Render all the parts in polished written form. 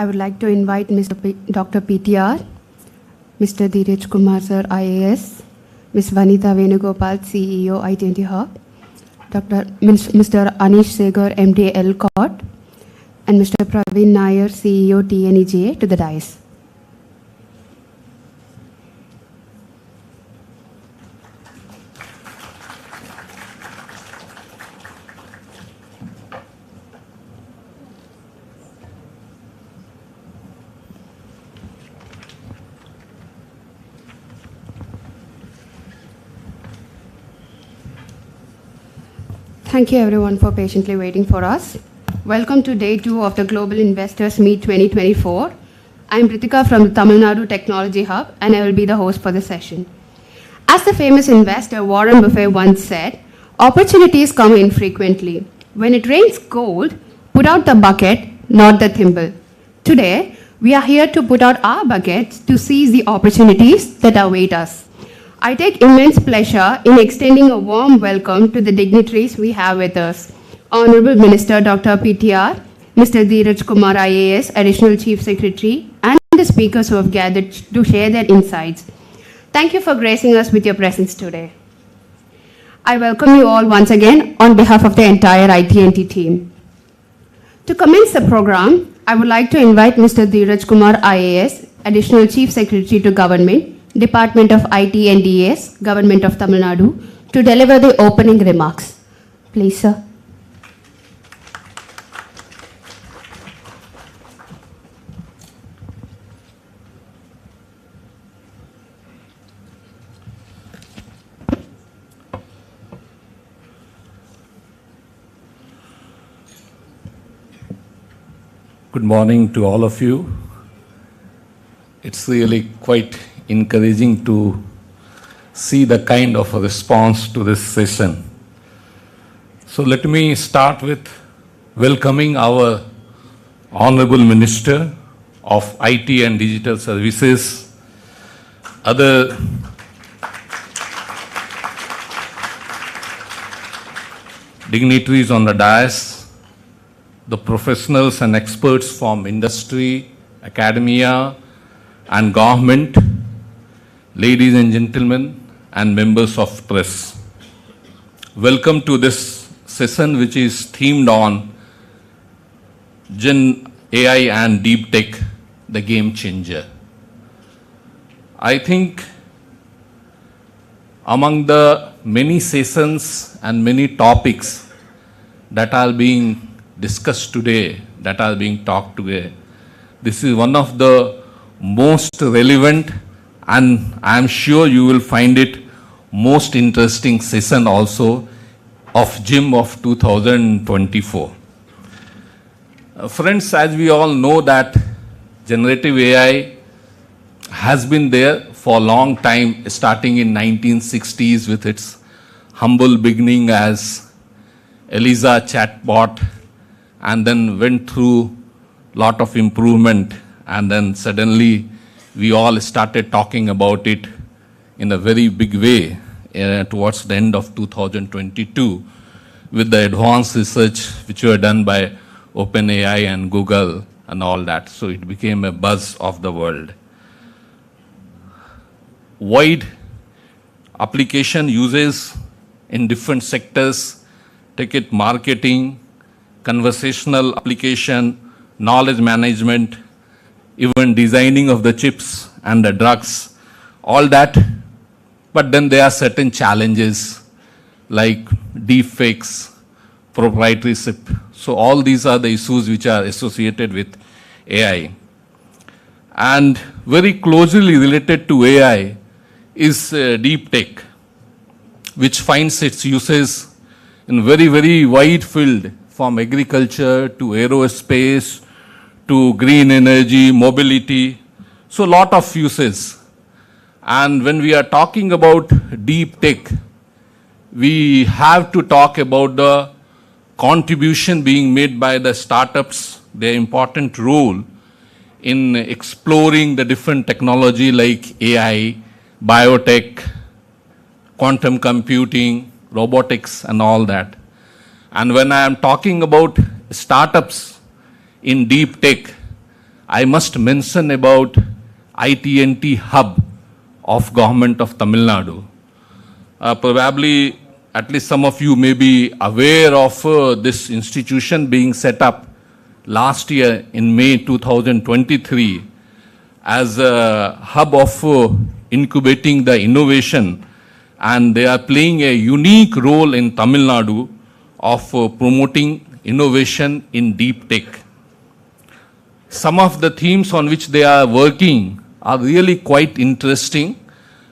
I would like to invite Dr. PTR, Mr. Dheeraj Kumar Sir, IAS, Ms. Vanitha Venugopal, CEO, I-20 Hub, Mr. Anish Segar, MD, LCOT, and Mr. Praveen Nair, CEO, TNEJ, to the dais. Thank you everyone for patiently waiting for us. Welcome to day 2 of the Global Investors Meet 2024. I'm Ritika from the Tamil Nadu Technology Hub and I will be the host for the session. As the famous investor Warren Buffett once said, opportunities come infrequently. When it rains gold, put out the bucket, not the thimble. Today, we are here to put out our buckets to seize the opportunities that await us. I take immense pleasure in extending a warm welcome to the dignitaries we have with us. Honorable Minister Dr. PTR, Mr. Dheeraj Kumar IAS, Additional Chief Secretary, and the speakers who have gathered to share their insights. Thank you for gracing us with your presence today. I welcome you all once again on behalf of the entire IT&T team. To commence the program, I would like to invite Mr. Dheeraj Kumar IAS, Additional Chief Secretary to Government, Department of IT and DS, Government of Tamil Nadu, to deliver the opening remarks. Please, sir. Good morning to all of you. It's really quite encouraging to see the kind of a response to this session. So let me start with welcoming our Honorable Minister of IT and Digital Services, other dignitaries on the dais, the professionals and experts from industry, academia, and government, ladies and gentlemen, and members of press. Welcome to this session which is themed on Gen AI and Deep Tech, the game changer. I think among the many sessions and many topics that are being discussed today, that are being talked today, this is one of the most relevant, and I am sure you will find it most interesting session also of GIM of 2024. Friends, as we all know that generative AI has been there for a long time, starting in 1960s with its humble beginning as Eliza chatbot, and then went through lot of improvement, and then suddenly we all started talking about it in a very big way towards the end of 2022 with the advanced research which were done by OpenAI and Google and all that. So it became a buzz of the world. Wide application uses in different sectors, take it marketing, conversational application, knowledge management, even designing of the chips and the drugs, all that. But then there are certain challenges like deepfakes, proprietorship. So all these are the issues which are associated with AI. And very closely related to AI is deep tech, which finds its uses in very, very wide field, from agriculture to aerospace to green energy, mobility. So a lot of uses. And when we are talking about deep tech, we have to talk about the contribution being made by the startups, their important role in exploring the different technology like AI, biotech, quantum computing, robotics, and all that. And when I am talking about startups in deep tech, I must mention about IT&T hub of Government of Tamil Nadu. Probably, at least some of you may be aware of this institution being set up last year in May 2023 as a hub of incubating the innovation, and they are playing a unique role in Tamil Nadu of promoting innovation in deep tech. Some of the themes on which they are working are really quite interesting,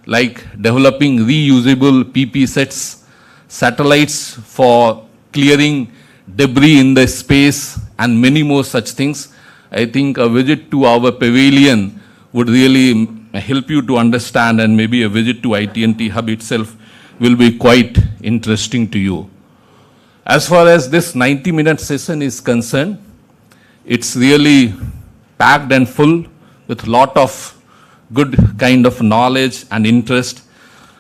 like developing reusable PP sets, satellites for clearing debris in the space, and many more such things. I think a visit to our pavilion would really help you to understand, and maybe a visit to IT&T hub itself will be quite interesting to you. As far as this 90-minute session is concerned, it's really packed and full with lot of good kind of knowledge and interest.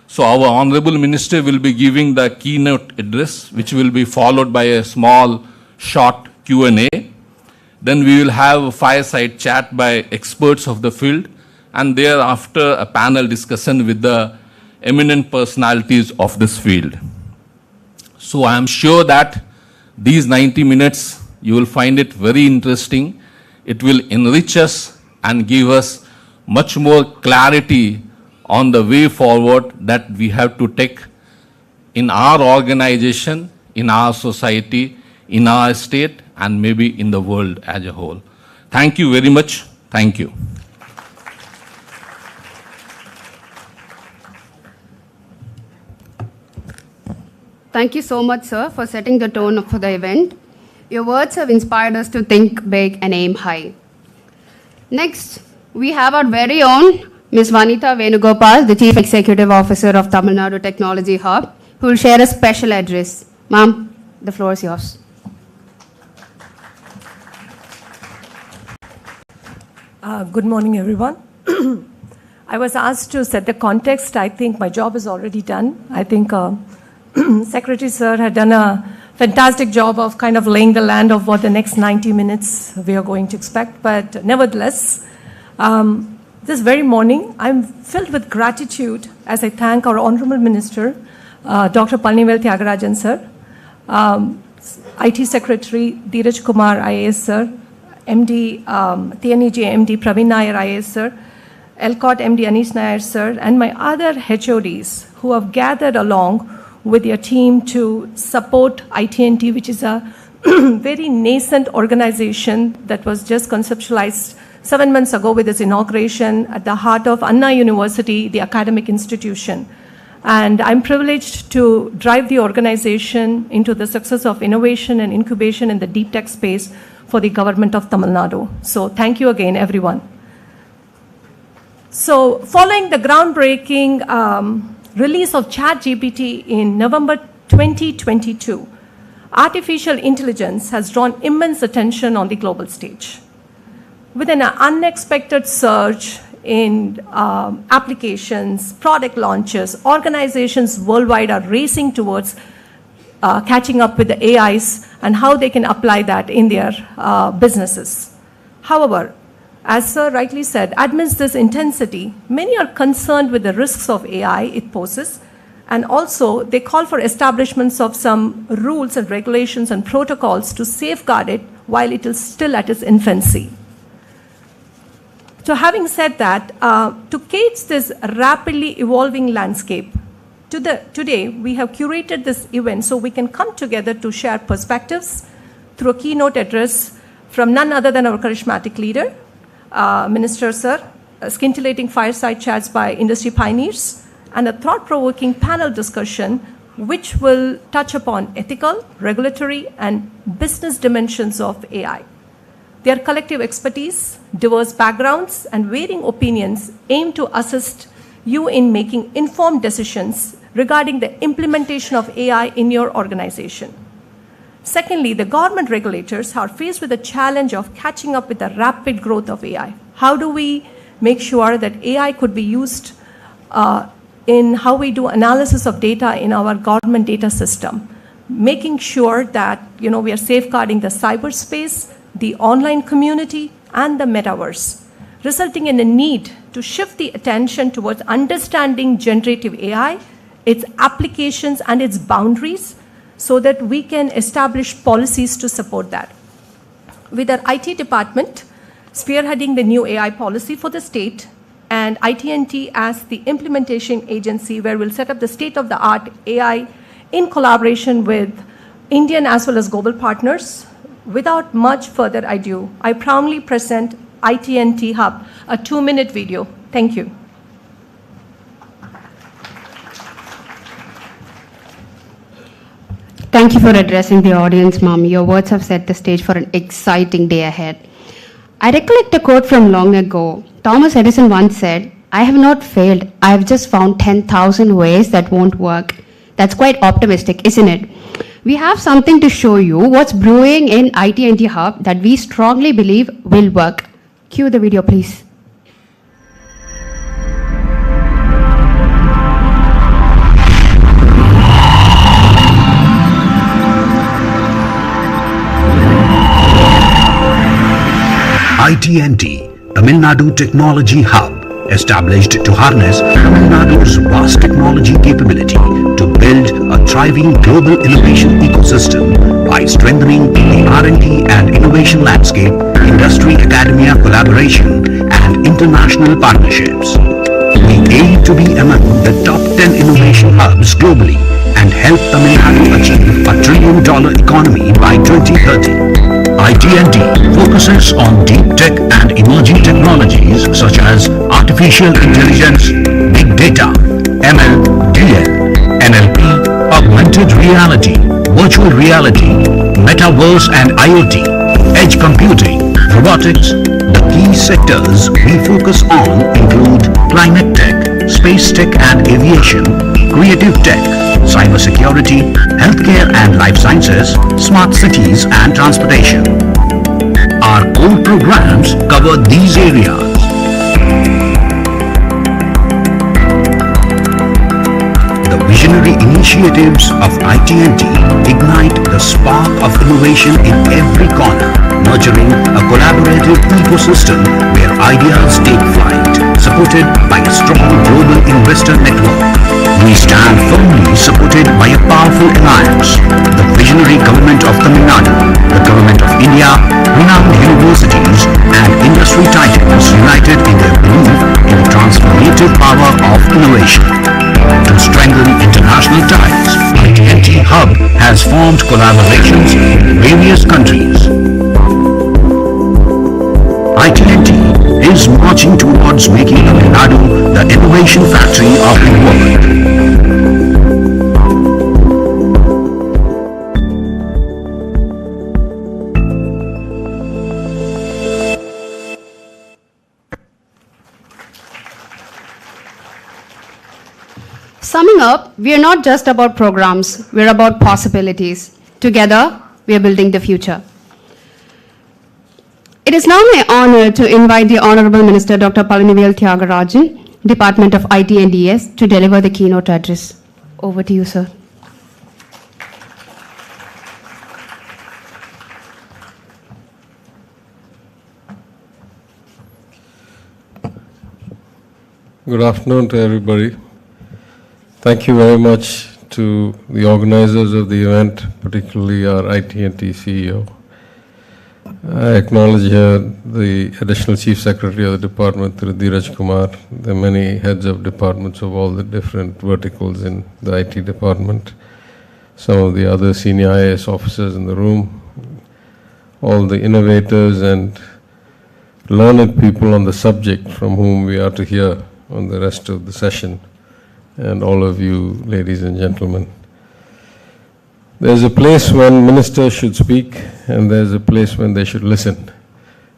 So our Honorable Minister will be giving the keynote address, which will be followed by a small, short Q&A. Then we will have a fireside chat by experts of the field, and thereafter a panel discussion with the eminent personalities of this field. So I am sure that these 90 minutes, you will find it very interesting. It will enrich us and give us much more clarity on the way forward that we have to take in our organization, in our society, in our state, and maybe in the world as a whole. Thank you very much. Thank you. Thank you so much, sir, for setting the tone for the event. Your words have inspired us to think big and aim high. Next, we have our very own Ms. Vanitha Venugopal, the Chief Executive Officer of Tamil Nadu Technology Hub, who will share a special address. Ma'am, the floor is yours. Good morning, everyone. I was asked to set the context. I think my job is already done. I think Secretary Sir had done a fantastic job of kind of laying the land of what the next 90 minutes we are going to expect. But nevertheless, this very morning, I'm filled with gratitude as I thank our Honorable Minister, Dr. Palnivel Thiagarajan Sir, IT Secretary Dheeraj Kumar IAS Sir, MD, TNEG MD Praveen Nair IAS Sir, LCOT MD Anish Nair Sir, and my other HODs who have gathered along with your team to support IT&T, which is a very nascent organization that was just conceptualized 7 months ago with its inauguration at the heart of Anna University, the academic institution. And I'm privileged to drive the organization into the success of innovation and incubation in the deep tech space for the government of Tamil Nadu. So thank you again, everyone. So following the groundbreaking release of ChatGPT in November 2022, artificial intelligence has drawn immense attention on the global stage. With an unexpected surge in applications, product launches, organizations worldwide are racing towards catching up with the AIs and how they can apply that in their businesses. However, as Sir rightly said, amidst this intensity, many are concerned with the risks of AI it poses, and also they call for establishments of some rules and regulations and protocols to safeguard it while it is still at its infancy. So having said that, to catch this rapidly evolving landscape, today we have curated this event so we can come together to share perspectives through a keynote address from none other than our charismatic leader, Minister Sir, scintillating fireside chats by industry pioneers, and a thought-provoking panel discussion which will touch upon ethical, regulatory, and business dimensions of AI. Their collective expertise, diverse backgrounds, and varying opinions aim to assist you in making informed decisions regarding the implementation of AI in your organization. Secondly, the government regulators are faced with the challenge of catching up with the rapid growth of AI. How do we make sure that AI could be used in how we do analysis of data in our government data system, making sure that we are safeguarding the cyberspace, the online community, and the metaverse, resulting in a need to shift the attention towards understanding generative AI, its applications and its boundaries, so that we can establish policies to support that. With our IT department spearheading the new AI policy for the state, and IT&T as the implementation agency where we'll set up the state-of-the-art AI in collaboration with Indian as well as global partners. Without much further ado, I proudly present IT&T Hub, a 2-minute video. Thank you. Thank you for addressing the audience, Mom. Your words have set the stage for an exciting day ahead. I recollect a quote from long ago. Thomas Edison once said, "I have not failed. I have just found 10,000 ways that won't work." That's quite optimistic, isn't it? We have something to show you what's brewing in IT&T Hub that we strongly believe will work. Cue the video, please. IT&T, Tamil Nadu Technology Hub, established to harness Tamil Nadu's vast technology capability to build a thriving global innovation ecosystem by strengthening the R&D and innovation landscape, industry-academia collaboration, and international partnerships. We aim to be among the top 10 innovation hubs globally and help Tamil Nadu achieve $1 trillion economy by 2030. IT&T focuses on deep tech and emerging technologies such as artificial intelligence, big data, ML, DL, NLP, augmented reality, virtual reality, metaverse and IoT, edge computing, robotics. The key sectors we focus on include climate tech, space tech and aviation, creative tech, cybersecurity, healthcare and life sciences, smart cities and transportation. Our core programs cover these areas. The visionary initiatives of IT&T ignite the spark of innovation in every corner, nurturing a collaborative ecosystem where ideas take flight, supported by a strong global investor network. We stand firmly supported by a powerful alliance, the visionary government of Tamil Nadu, the government of India, renowned universities and industry titans united in their belief in the transformative power of innovation. To strengthen international ties, IT&T Hub has formed collaborations in various countries. IT&T is marching towards making Tamil Nadu the innovation factory of the world. Summing up, we are not just about programs, we're about possibilities. Together, we are building the future. It is now my honor to invite the Honorable Minister Dr. Palanivel Thiagarajan, Department of IT and DS, to deliver the keynote address. Over to you, sir. Good afternoon to everybody. Thank you very much to the organizers of the event, particularly our IT&T CEO. I acknowledge here the Additional Chief Secretary of the Department, Dheeraj Kumar, the many heads of departments of all the different verticals in the IT department, some of the other senior IAS officers in the room, all the innovators and learned people on the subject from whom we are to hear on the rest of the session, and all of you, ladies and gentlemen. There's a place when ministers should speak, and there's a place when they should listen.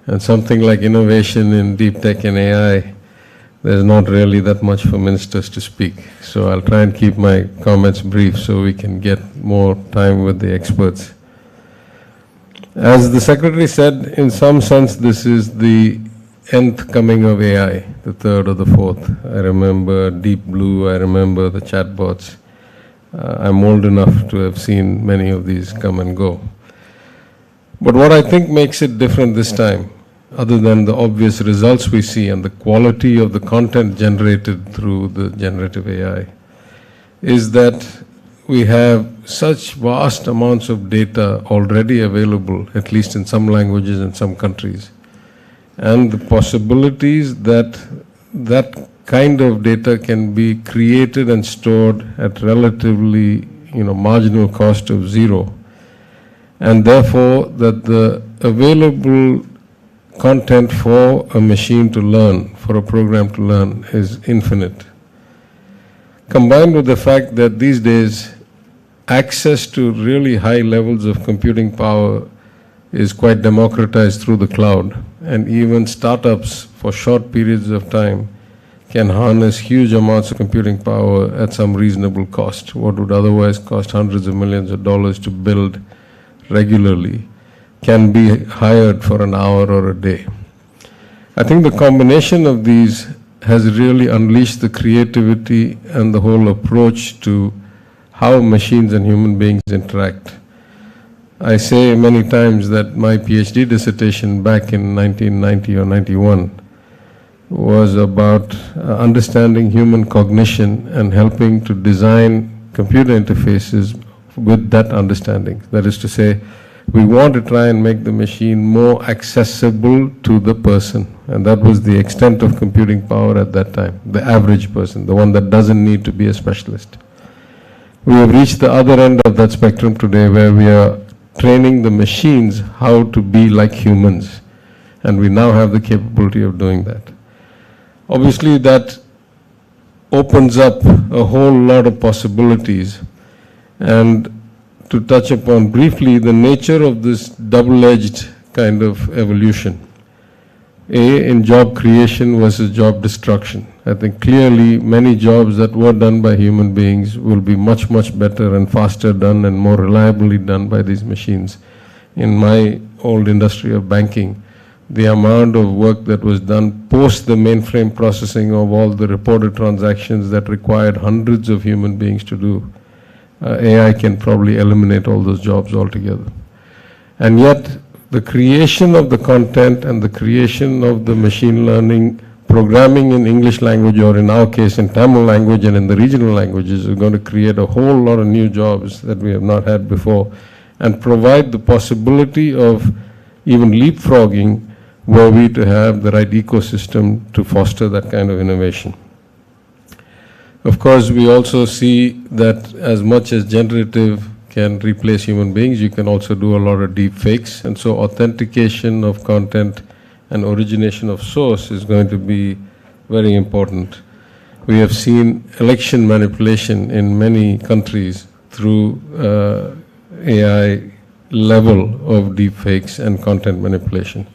And something like innovation in deep tech and AI, there's not really that much for ministers to speak. So I'll try and keep my comments brief so we can get more time with the experts. As the Secretary said, in some sense, this is the nth coming of AI, the third or the fourth. I remember Deep Blue, I remember the chatbots. I'm old enough to have seen many of these come and go. But what I think makes it different this time other than the obvious results we see and the quality of the content generated through the generative AI, is that we have such vast amounts of data already available, at least in some languages in some countries. And the possibilities that that kind of data can be created and stored at relatively, marginal cost of zero. And therefore, that the available content for a machine to learn, for a program to learn, is infinite. Combined with the fact that these days, access to really high levels of computing power is quite democratized through the cloud, and even startups for short periods of time can harness huge amounts of computing power at some reasonable cost. What would otherwise cost hundreds of millions of dollars to build regularly can be hired for an hour or a day. I think the combination of these has really unleashed the creativity and the whole approach to how machines and human beings interact. I say many times that my PhD dissertation back in 1990 or 91 was about understanding human cognition and helping to design computer interfaces with that understanding. That is to say, we want to try and make the machine more accessible to the person. And that was the extent of computing power at that time, the average person, the one that doesn't need to be a specialist. We have reached the other end of that spectrum today, where we are training the machines how to be like humans. And we now have the capability of doing that. Obviously, that opens up a whole lot of possibilities. And to touch upon briefly the nature of this double-edged kind of evolution. In job creation versus job destruction. I think clearly many jobs that were done by human beings will be much, much better and faster done and more reliably done by these machines. In my old industry of banking, the amount of work that was done post the mainframe processing of all the reported transactions that required hundreds of human beings to do, AI can probably eliminate all those jobs altogether. And yet, the creation of the content and the creation of the machine learning programming in English language, or in our case in Tamil language and in the regional languages, is going to create a whole lot of new jobs that we have not had before, and provide the possibility of even leapfrogging were we to have the right ecosystem to foster that kind of innovation. Of course, we also see that as much as generative can replace human beings, you can also do a lot of deep fakes, and so authentication of content and origination of source is going to be very important. We have seen election manipulation in many countries through AI level of deep fakes and content manipulation.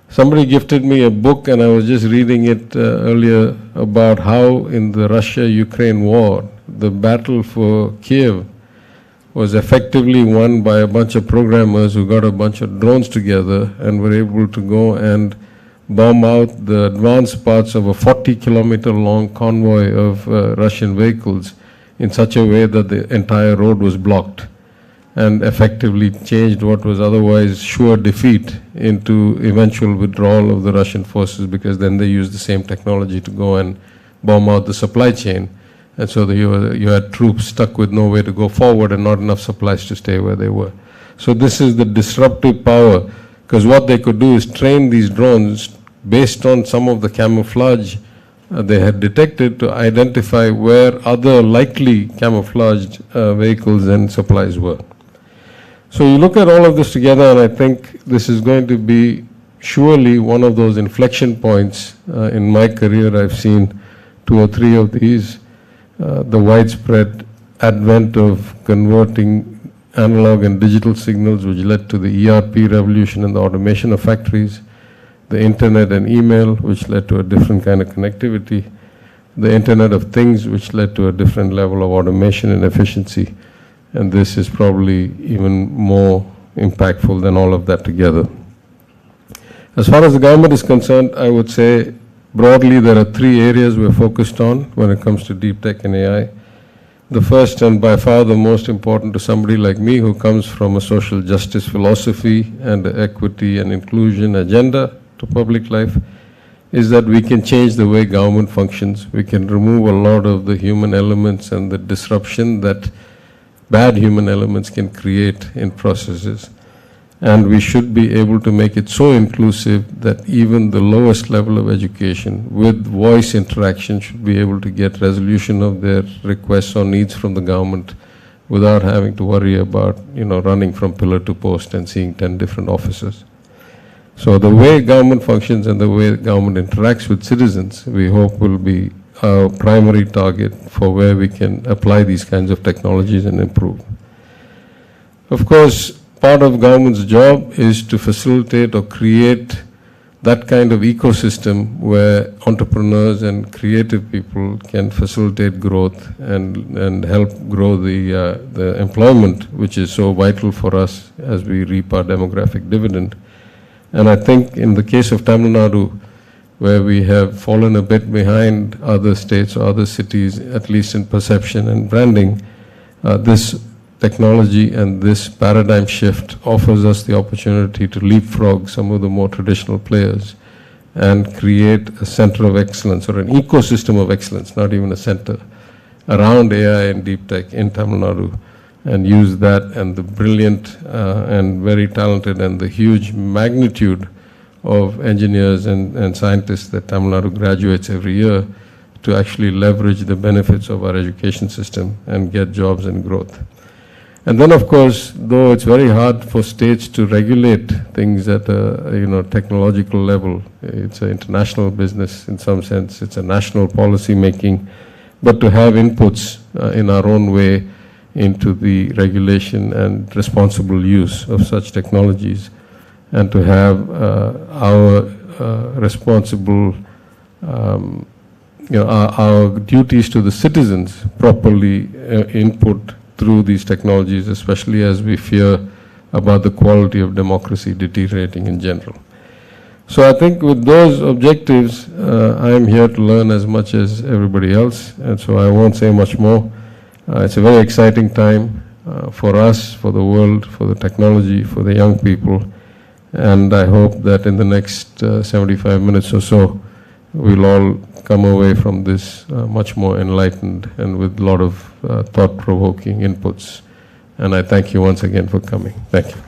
Somebody gifted me a book, and I was just reading it earlier, about how in the Russia-Ukraine war, the battle for Kiev was effectively won by a bunch of programmers who got a bunch of drones together and were able to go and bomb out the advanced parts of a 40-kilometer long convoy of Russian vehicles in such a way that the entire road was blocked, and effectively changed what was otherwise sure defeat into eventual withdrawal of the Russian forces, because then they used the same technology to go and bomb out the supply chain. And so you had troops stuck with no way to go forward and not enough supplies to stay where they were. So this is the disruptive power, because what they could do is train these drones based on some of the camouflage they had detected to identify where other likely camouflaged vehicles and supplies were. So you look at all of this together, and I think this is going to be surely one of those inflection points. In my career, I've seen 2 or 3 of these. The widespread advent of converting analog and digital signals, which led to the ERP revolution and the automation of factories, the internet and email, which led to a different kind of connectivity, the Internet of Things, which led to a different level of automation and efficiency. And this is probably even more impactful than all of that together. As far as the government is concerned, I would say broadly there are 3 areas we're focused on when it comes to deep tech and AI. The first and by far the most important to somebody like me who comes from a social justice philosophy and equity and inclusion agenda to public life is that we can change the way government functions. We can remove a lot of the human elements and the disruption that bad human elements can create in processes. And we should be able to make it so inclusive that even the lowest level of education with voice interaction should be able to get resolution of their requests or needs from the government without having to worry about, running from pillar to post and seeing 10 different officers. So the way government functions and the way government interacts with citizens, we hope will be our primary target for where we can apply these kinds of technologies and improve. Of course, part of government's job is to facilitate or create that kind of ecosystem where entrepreneurs and creative people can facilitate growth and help grow the employment, which is so vital for us as we reap our demographic dividend. And I think in the case of Tamil Nadu, where we have fallen a bit behind other states or other cities, at least in perception and branding, this technology and this paradigm shift offers us the opportunity to leapfrog some of the more traditional players and create a center of excellence or an ecosystem of excellence, not even a center, around AI and deep tech in Tamil Nadu, and use that and the brilliant and very talented and the huge magnitude of engineers and scientists that Tamil Nadu graduates every year to actually leverage the benefits of our education system and get jobs and growth. And then, of course, though it's very hard for states to regulate things at a technological level, it's an international business in some sense, it's a national policy making, but to have inputs in our own way into the regulation and responsible use of such technologies, and to have our responsible, our duties to the citizens properly input through these technologies, especially as we fear about the quality of democracy deteriorating in general. So I think with those objectives, I am here to learn as much as everybody else, and so I won't say much more. It's a very exciting time for us, for the world, for the technology, for the young people, and I hope that in the next 75 minutes or so, we'll all come away from this much more enlightened and with a lot of thought-provoking inputs. And I thank you once again for coming. Thank you.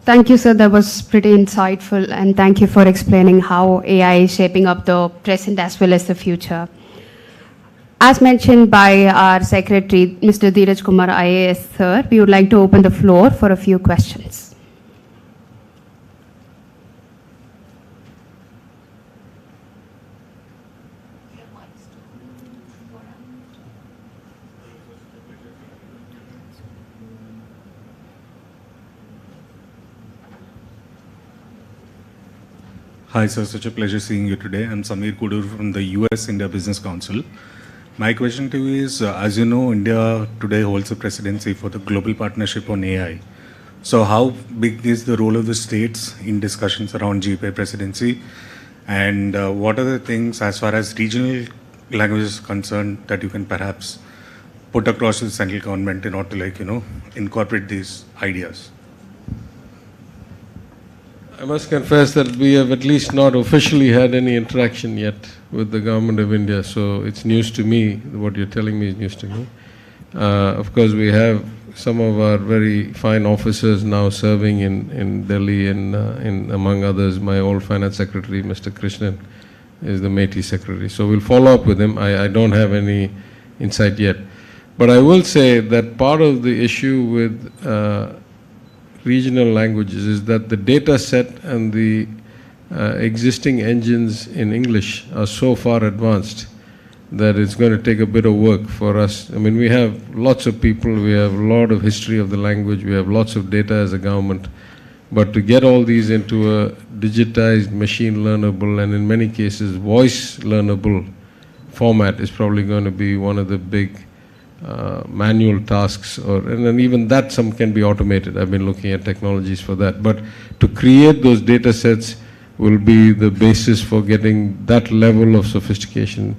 Thank you, sir. That was pretty insightful, and thank you for explaining how AI is shaping up the present as well as the future. As mentioned by our secretary, Mr. Dheeraj Kumar, IAS, sir, we would like to open the floor for a few questions. Hi sir, such a pleasure seeing you today. I'm Samir Kudur from the US India Business Council. My question to you is, as you know, India today holds the presidency for the Global Partnership on AI. So how big is the role of the states in discussions around GPA presidency? And what are the things as far as regional languages concerned that you can perhaps put across to the central government in order to incorporate these ideas? I must confess that we have at least not officially had any interaction yet with the government of India, so it's news to me. What you're telling me is news to me. Of course, we have some of our very fine officers now serving in Delhi, and among others, my old finance secretary, Mr. Krishnan, is the MeitY secretary. So we'll follow up with him. I don't have any insight yet. But I will say that part of the issue with regional languages is that the data set and the existing engines in English are so far advanced that it's going to take a bit of work for us. I mean, we have lots of people, we have a lot of history of the language, we have lots of data as a government, but to get all these into a digitized, machine learnable, and in many cases voice learnable format is probably going to be one of the big manual tasks, and then even that some can be automated. I've been looking at technologies for that. But to create those data sets will be the basis for getting that level of sophistication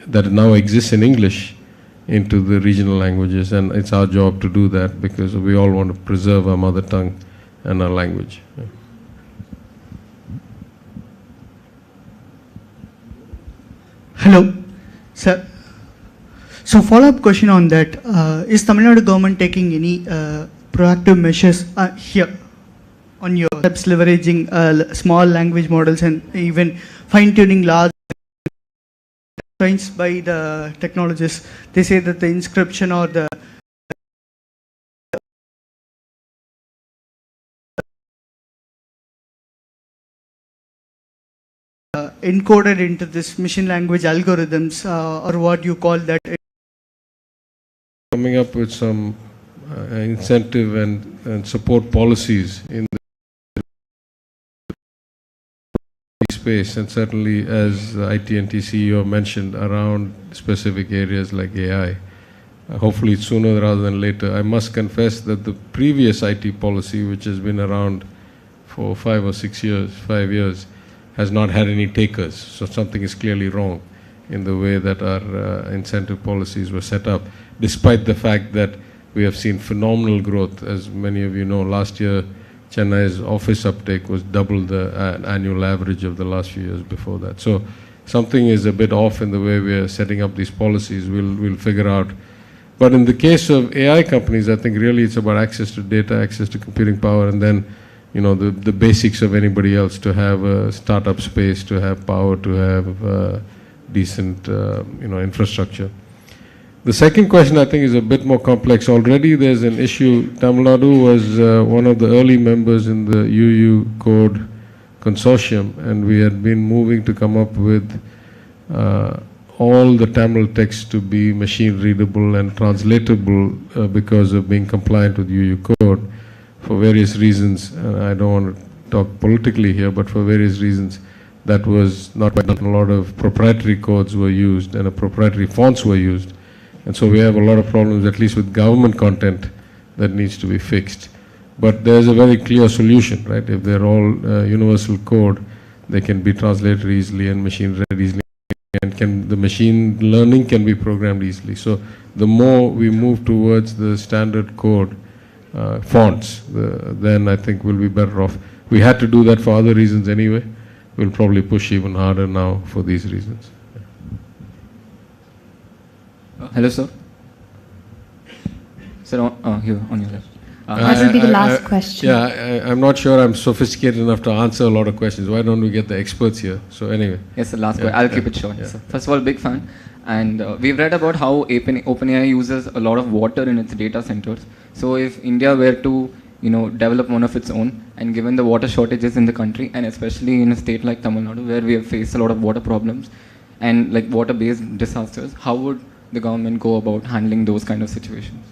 that now exists in English into the regional languages, and it's our job to do that because we all want to preserve our mother tongue and our language. Yeah. Hello, sir. So follow-up question on that. Is Tamil Nadu government taking any proactive measures here on your steps leveraging small language models and even fine-tuning large trains by the technologists? They say that the inscription or the encoded into this machine language algorithms or what you call that. Coming up with some incentive and support policies in the space, and certainly as the IT&T CEO mentioned, around specific areas like AI. Hopefully sooner rather than later. I must confess that the previous IT policy, which has been around for 5 or 6 years, 5 years, has not had any takers. So something is clearly wrong in the way that our incentive policies were set up, despite the fact that we have seen phenomenal growth. As many of you know, last year Chennai's office uptake was double the annual average of the last few years before that. So something is a bit off in the way we are setting up these policies. We'll figure out. But in the case of AI companies, I think really it's about access to data, access to computing power, and then the basics of anybody else, to have a startup space, to have power, to have decent infrastructure. The second question I think is a bit more complex. Already there's an issue. Tamil Nadu was one of the early members in the UU Code consortium, and we had been moving to come up with all the Tamil text to be machine readable and translatable because of being compliant with UU Code for various reasons. I don't want to talk politically here, but for various reasons that was not done. A lot of proprietary codes were used and proprietary fonts were used. And so we have a lot of problems, at least with government content, that needs to be fixed. But there's a very clear solution, right? If they're all universal code, they can be translated easily and machine read easily, and the machine learning can be programmed easily. So the more we move towards the standard code fonts, then I think we'll be better off. We had to do that for other reasons anyway. We'll probably push even harder now for these reasons. Hello, sir. Sir, here on your left. That will be the last question. Yeah, I'm not sure I'm sophisticated enough to answer a lot of questions. Why don't we get the experts here? So anyway. Yes, sir, last question. I'll keep it short. Sir. First of all, big fan. And we've read about how OpenAI uses a lot of water in its data centers. So if India were to develop one of its own, and given the water shortages in the country, and especially in a state like Tamil Nadu, where we have faced a lot of water problems and like water-based disasters, how would the government go about handling those kind of situations?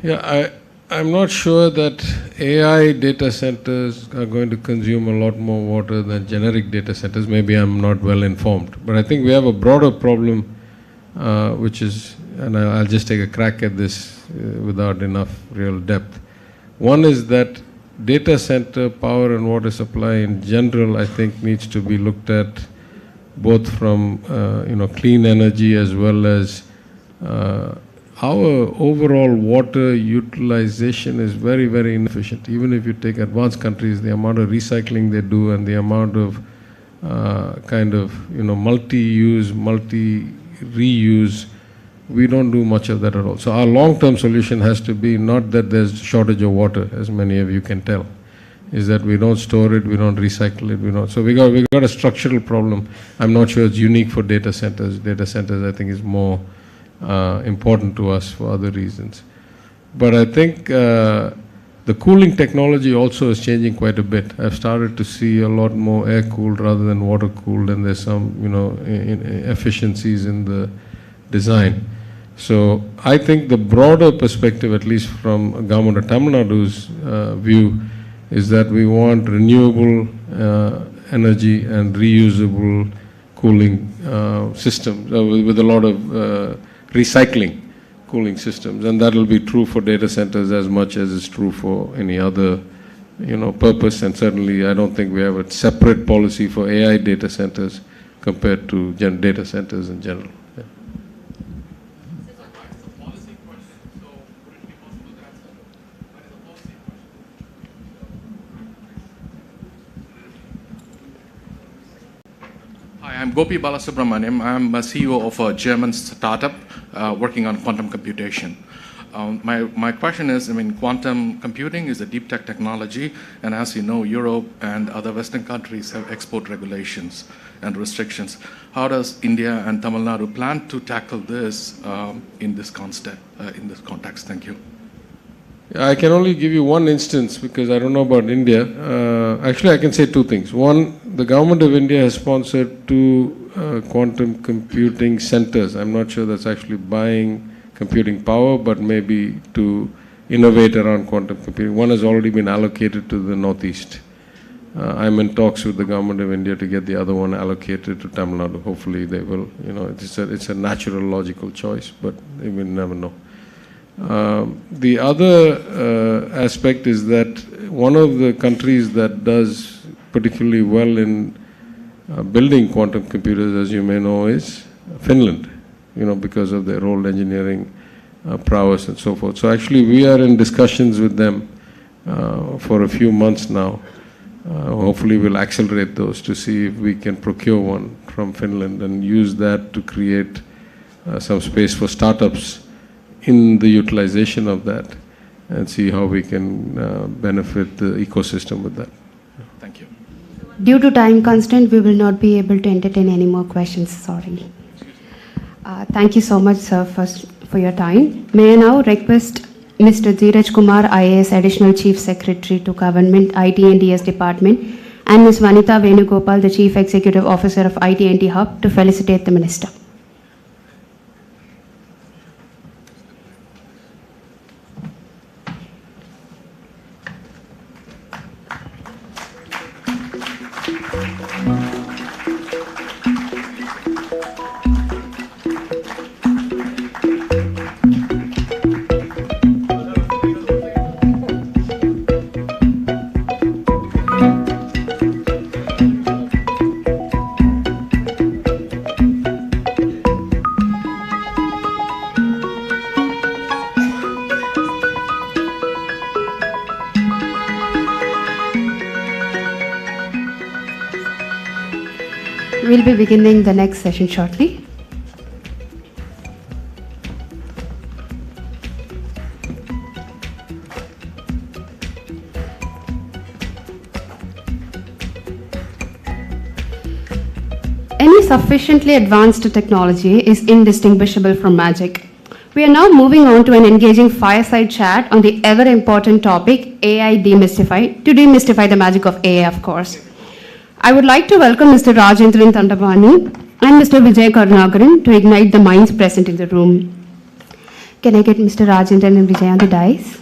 Yeah, I'm not sure that AI data centers are going to consume a lot more water than generic data centers. Maybe I'm not well informed. But I think we have a broader problem, which is, and I'll just take a crack at this without enough real depth. One is that data center power and water supply in general, I think, needs to be looked at both from clean energy as well as our overall water utilization is very, very inefficient. Even if you take advanced countries, the amount of recycling they do and the amount of multi-use, multi-reuse, we don't do much of that at all. So our long-term solution has to be not that there's shortage of water, as many of you can tell, is that we don't store it, we don't recycle it, we don't. So we got a structural problem. I'm not sure it's unique for data centers. Data centers, I think, is more important to us for other reasons. But I think the cooling technology also is changing quite a bit. I've started to see a lot more air-cooled rather than water-cooled, and there's some efficiencies in the design. So I think the broader perspective, at least from government of Tamil Nadu's view, is that we want renewable energy and reusable cooling systems with a lot of recycling cooling systems, and that will be true for data centers as much as it's true for any other purpose, and certainly I don't think we have a separate policy for AI data centers compared to data centers in general. Yeah. Hi, I'm Gopi Balasubramaniam. I'm a CEO of a German startup working on quantum computation. My question is, quantum computing is a deep tech technology, and as you know, Europe and other Western countries have export regulations and restrictions. How does India and Tamil Nadu plan to tackle this in this context? Thank you. I can only give you one instance because I don't know about India. Actually, I can say two things. One, the government of India has sponsored two quantum computing centers. I'm not sure that's actually buying computing power, but maybe to innovate around quantum computing. One has already been allocated to the Northeast. I'm in talks with the government of India to get the other one allocated to Tamil Nadu. Hopefully they will. It's a natural, logical choice, but we will never know. The other aspect is that one of the countries that does particularly well in building quantum computers, as you may know, is Finland, because of their old engineering prowess and so forth. So actually we are in discussions with them for a few months now. Hopefully we'll accelerate those to see if we can procure one from Finland and use that to create some space for startups in the utilization of that and see how we can benefit the ecosystem with that. Thank you. Due to time constraint, we will not be able to entertain any more questions. Sorry. Thank you so much, sir, for your time. May I now request Mr. Dheeraj Kumar, IAS Additional Chief Secretary to Government IT and DS Department, and Ms. Vanitha Venugopal, the Chief Executive Officer of IT and D Hub, to felicitate the Minister. We'll be beginning the next session shortly. Any sufficiently advanced technology is indistinguishable from magic. We are now moving on to an engaging fireside chat on the ever important topic AI demystified, to demystify the magic of AI, of course. I would like to welcome Mr. Rajendran Tandabani and Mr. Vijay Karunakaran to ignite the minds present in the room. Can I get Mr. Rajendran and Vijay on the dais?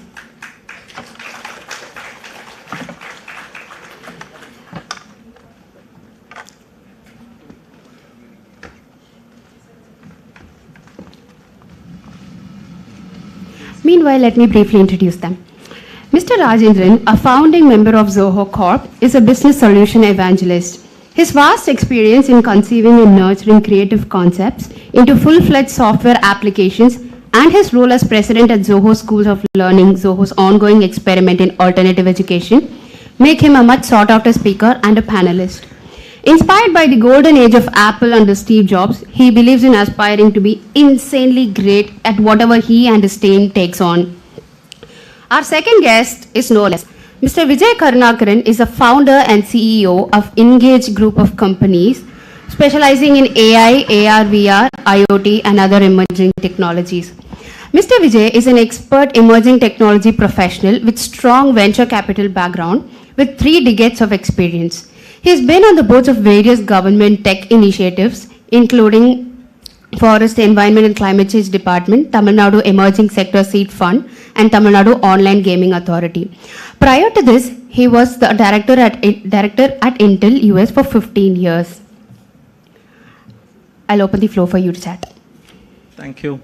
Meanwhile, let me briefly introduce them. Mr. Rajendran, a founding member of Zoho Corp, is a business solution evangelist. His vast experience in conceiving and nurturing creative concepts into full-fledged software applications and his role as president at Zoho Schools of Learning, Zoho's ongoing experiment in alternative education, make him a much sought-after speaker and a panelist. Inspired by the golden age of Apple under Steve Jobs, he believes in aspiring to be insanely great at whatever he and his team takes on. Our second guest is no less. Mr. Vijay Karunakaran is a founder and CEO of Engage Group of Companies, specializing in AI, AR, VR, IoT, and other emerging technologies. Mr. Vijay is an expert emerging technology professional with strong venture capital background with 3 decades of experience. He has been on the boards of various government tech initiatives, including Forest, Environment and Climate Change Department, Tamil Nadu Emerging Sector Seed Fund, and Tamil Nadu Online Gaming Authority. Prior to this, he was the director at Intel US for 15 years. I'll open the floor for you to chat. Thank you.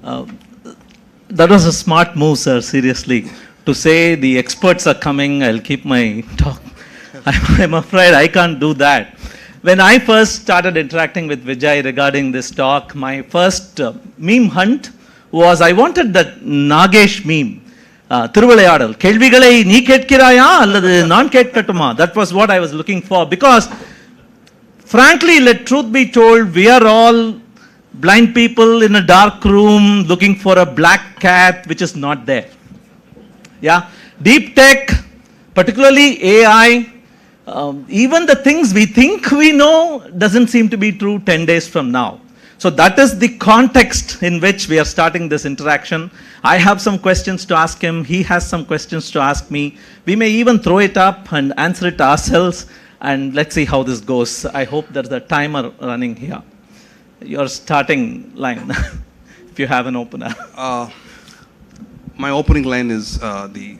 That was a smart move, sir, seriously. to say the experts are coming, I'll keep my talk. I'm afraid I can't do that. When I first started interacting with Vijay regarding this talk, my first meme hunt was I wanted that Nagesh meme. Thiruvilayadal. Kelvigalai nee ketkiraya alladu naan ketkatuma. That was what I was looking for, because frankly, let truth be told, we are all blind people in a dark room looking for a black cat which is not there. Yeah, deep tech, particularly AI, even the things we think we know doesn't seem to be true 10 days from now. So that is the context in which we are starting this interaction. I have some questions to ask him. He has some questions to ask me. We may even throw it up and answer it ourselves, and let's see how this goes. I hope there's a timer running here. Your starting line, if you have an opener. My opening line is the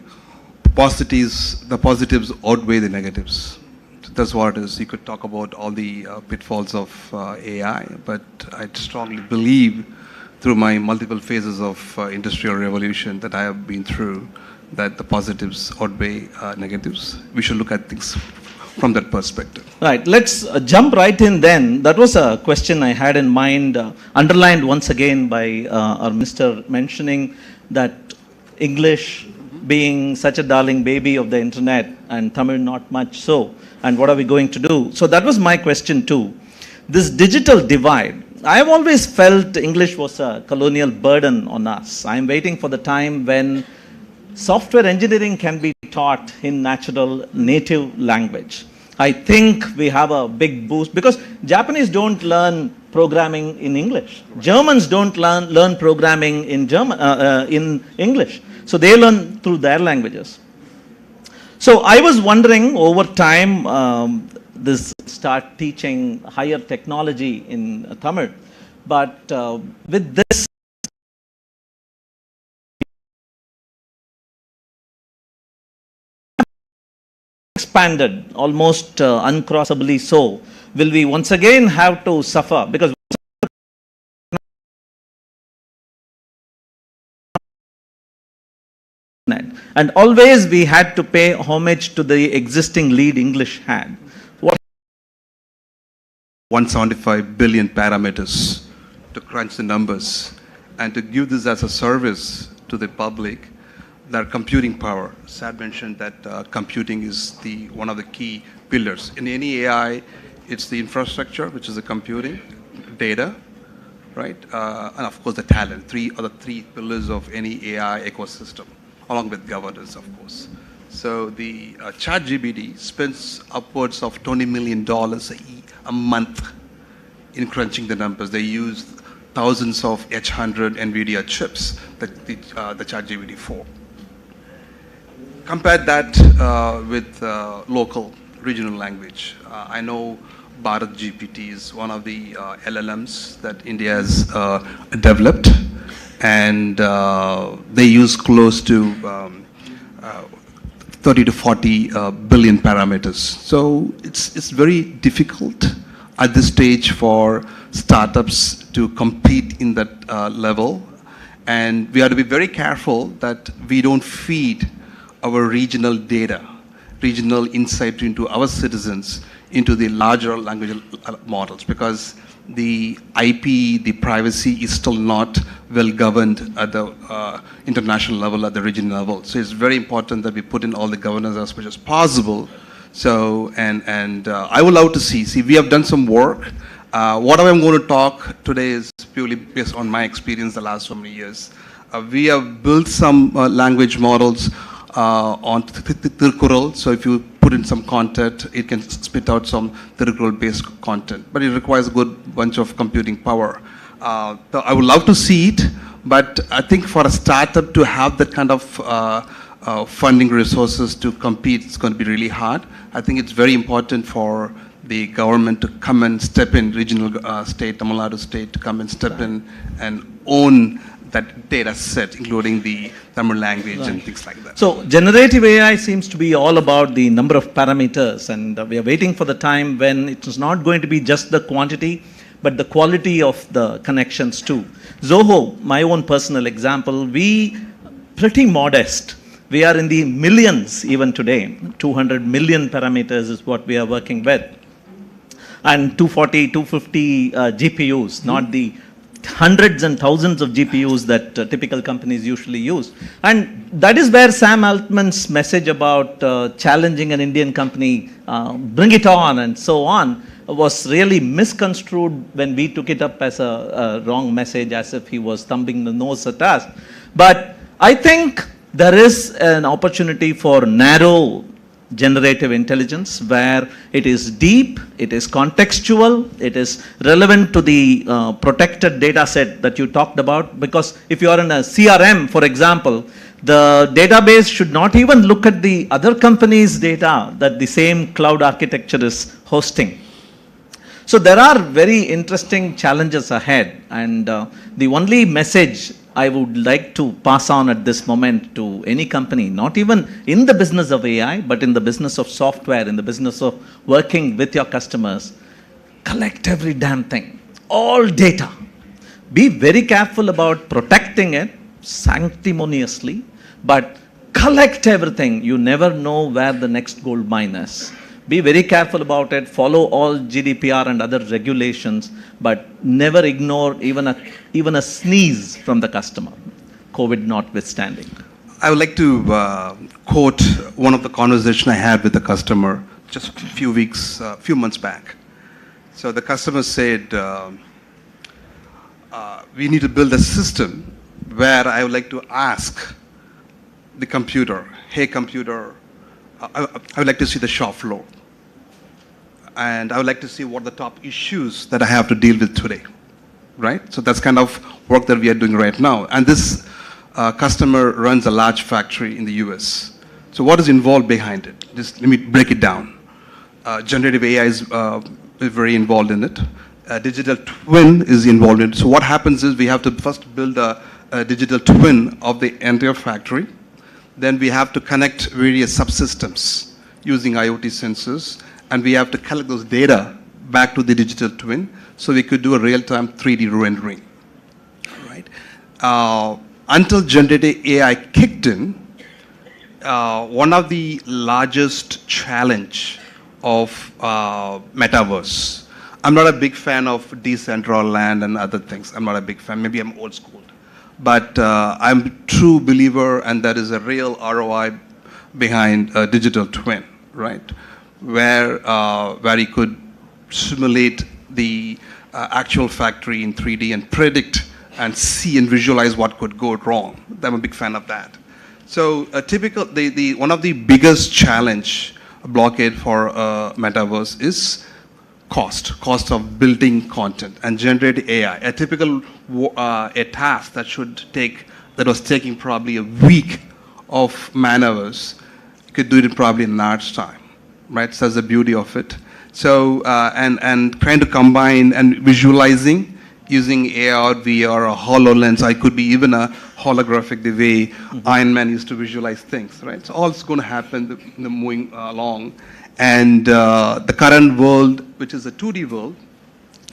positives outweigh the negatives. That's what it is. You could talk about all the pitfalls of AI, but I strongly believe through my multiple phases of industrial revolution that I have been through, that the positives outweigh negatives. We should look at things from that perspective. Right, let's jump right in then. That was a question I had in mind, underlined once again by our minister, mentioning that English being such a darling baby of the internet and Tamil not much so, and what are we going to do? So that was my question too. This digital divide, I have always felt English was a colonial burden on us. I am waiting for the time when software engineering can be taught in natural native language. I think we have a big boost, because Japanese don't learn programming in English. Germans don't learn programming in English. So they learn through their languages. So I was wondering over time, this start teaching higher technology in Tamil, but with this expanded almost uncrossably so, will we once again have to suffer? Because and always we had to pay homage to the existing lead English had. What 175 billion parameters to crunch the numbers and to give this as a service to the public, their computing power. Sad mentioned that computing is one of the key pillars. In any AI, it's the infrastructure, which is the computing, data, right? And of course the talent. The three pillars of any AI ecosystem, along with governance, of course. So the ChatGPT spends upwards of $20 million a month in crunching the numbers. They use thousands of H100 NVIDIA chips, the ChatGPT 4. Compare that with local, regional language. I know Bharat GPT is one of the LLMs that India has developed, and they use close to 30 to 40 billion parameters. So it's very difficult at this stage for startups to compete in that level, and we have to be very careful that we don't feed our regional data, regional insight into our citizens, into the larger language models, because the IP, the privacy is still not well governed at the international level, at the regional level. So it's very important that we put in all the governance as much as possible. So, and I would love to see, we have done some work. Whatever I'm going to talk today is purely based on my experience the last so many years. We have built some language models on Tirukkural. So if you put in some content, it can spit out some Tirukkural-based content. But it requires a good bunch of computing power. So I would love to see it, but I think for a startup to have that kind of funding resources to compete, it's going to be really hard. I think it's very important for the government to come and step in, regional state, Tamil Nadu state, to come and step in and own that data set, including the Tamil language and things like that. So generative AI seems to be all about the number of parameters, and we are waiting for the time when it is not going to be just the quantity, but the quality of the connections too. Zoho, my own personal example, we pretty modest. We are in the millions even today. 200 million parameters is what we are working with. And 240, 250 GPUs, not the hundreds and thousands of GPUs that typical companies usually use. And that is where Sam Altman's message about challenging an Indian company, bring it on and so on, was really misconstrued when we took it up as a wrong message, as if he was thumbing the nose at us. But I think there is an opportunity for narrow generative intelligence where it is deep, it is contextual, it is relevant to the protected data set that you talked about. Because if you are in a CRM, for example, the database should not even look at the other company's data that the same cloud architecture is hosting. So there are very interesting challenges ahead, and the only message I would like to pass on at this moment to any company, not even in the business of AI, but in the business of software, in the business of working with your customers, collect every damn thing, all data. Be very careful about protecting it sanctimoniously, but collect everything. You never know where the next gold mine is. Be very careful about it, follow all GDPR and other regulations, but never ignore even a sneeze from the customer, COVID notwithstanding. I would like to quote one of the conversation I had with a customer just a few months back. So the customer said, we need to build a system where I would like to ask the computer, hey computer, I would like to see the shop floor. And I would like to see what the top issues that I have to deal with today, right? So that's kind of work that we are doing right now. And this customer runs a large factory in the US. So what is involved behind it? Just let me break it down. Generative AI is very involved in it. Digital twin is involved in it. So what happens is we have to first build a digital twin of the entire factory. Then we have to connect various subsystems using IoT sensors, and we have to collect those data back to the digital twin so we could do a real-time 3D rendering. Right? Until generative AI kicked in, one of the largest challenge of metaverse. I'm not a big fan of Decentraland and other things. I'm not a big fan. Maybe I'm old school. But I'm a true believer, and there is a real ROI behind a digital twin, right? Where you could simulate the actual factory in 3D and predict and see and visualize what could go wrong. I'm a big fan of that. So one of the biggest challenge blockade for metaverse is cost of building content and generative AI. A typical a task that was taking probably a week of man-hours, you could do it probably in an hour's time, right? So that's the beauty of it. So and trying to combine and visualizing using AR, VR, or HoloLens. I could be even a holographic the way Iron Man used to visualize things, right? So all is going to happen moving along. And the current world, which is a 2D world,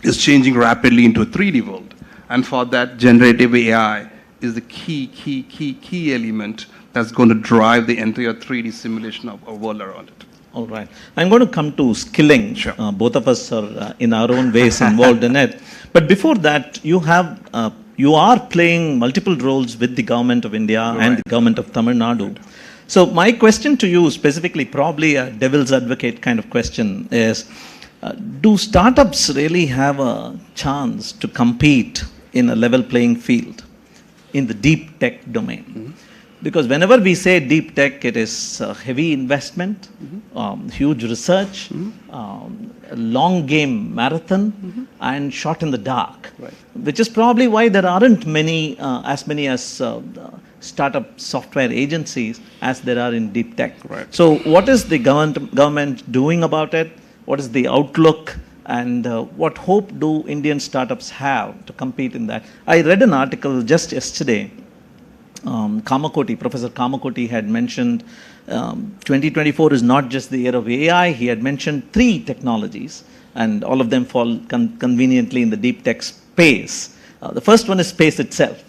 is changing rapidly into a 3D world. And for that, generative AI is the key element that's going to drive the entire 3D simulation of a world around it. All right. I'm going to come to skilling. Sure. Both of us are in our own ways involved in it. But before that, you are playing multiple roles with the government of India and the government of Tamil Nadu. So my question to you, specifically probably a devil's advocate kind of question, is do startups really have a chance to compete in a level playing field in the deep tech domain? Mm-hmm. Because whenever we say deep tech, it is heavy investment, huge research, a long game marathon, and shot in the dark, which is probably why there aren't as many as startup software agencies as there are in deep tech. Right. So what is the government doing about it? What is the outlook? And what hope do Indian startups have to compete in that? I read an article just yesterday. Professor Kamakoti had mentioned 2024 is not just the year of AI. He had mentioned 3 technologies, and all of them fall conveniently in the deep tech space. The first one is space itself.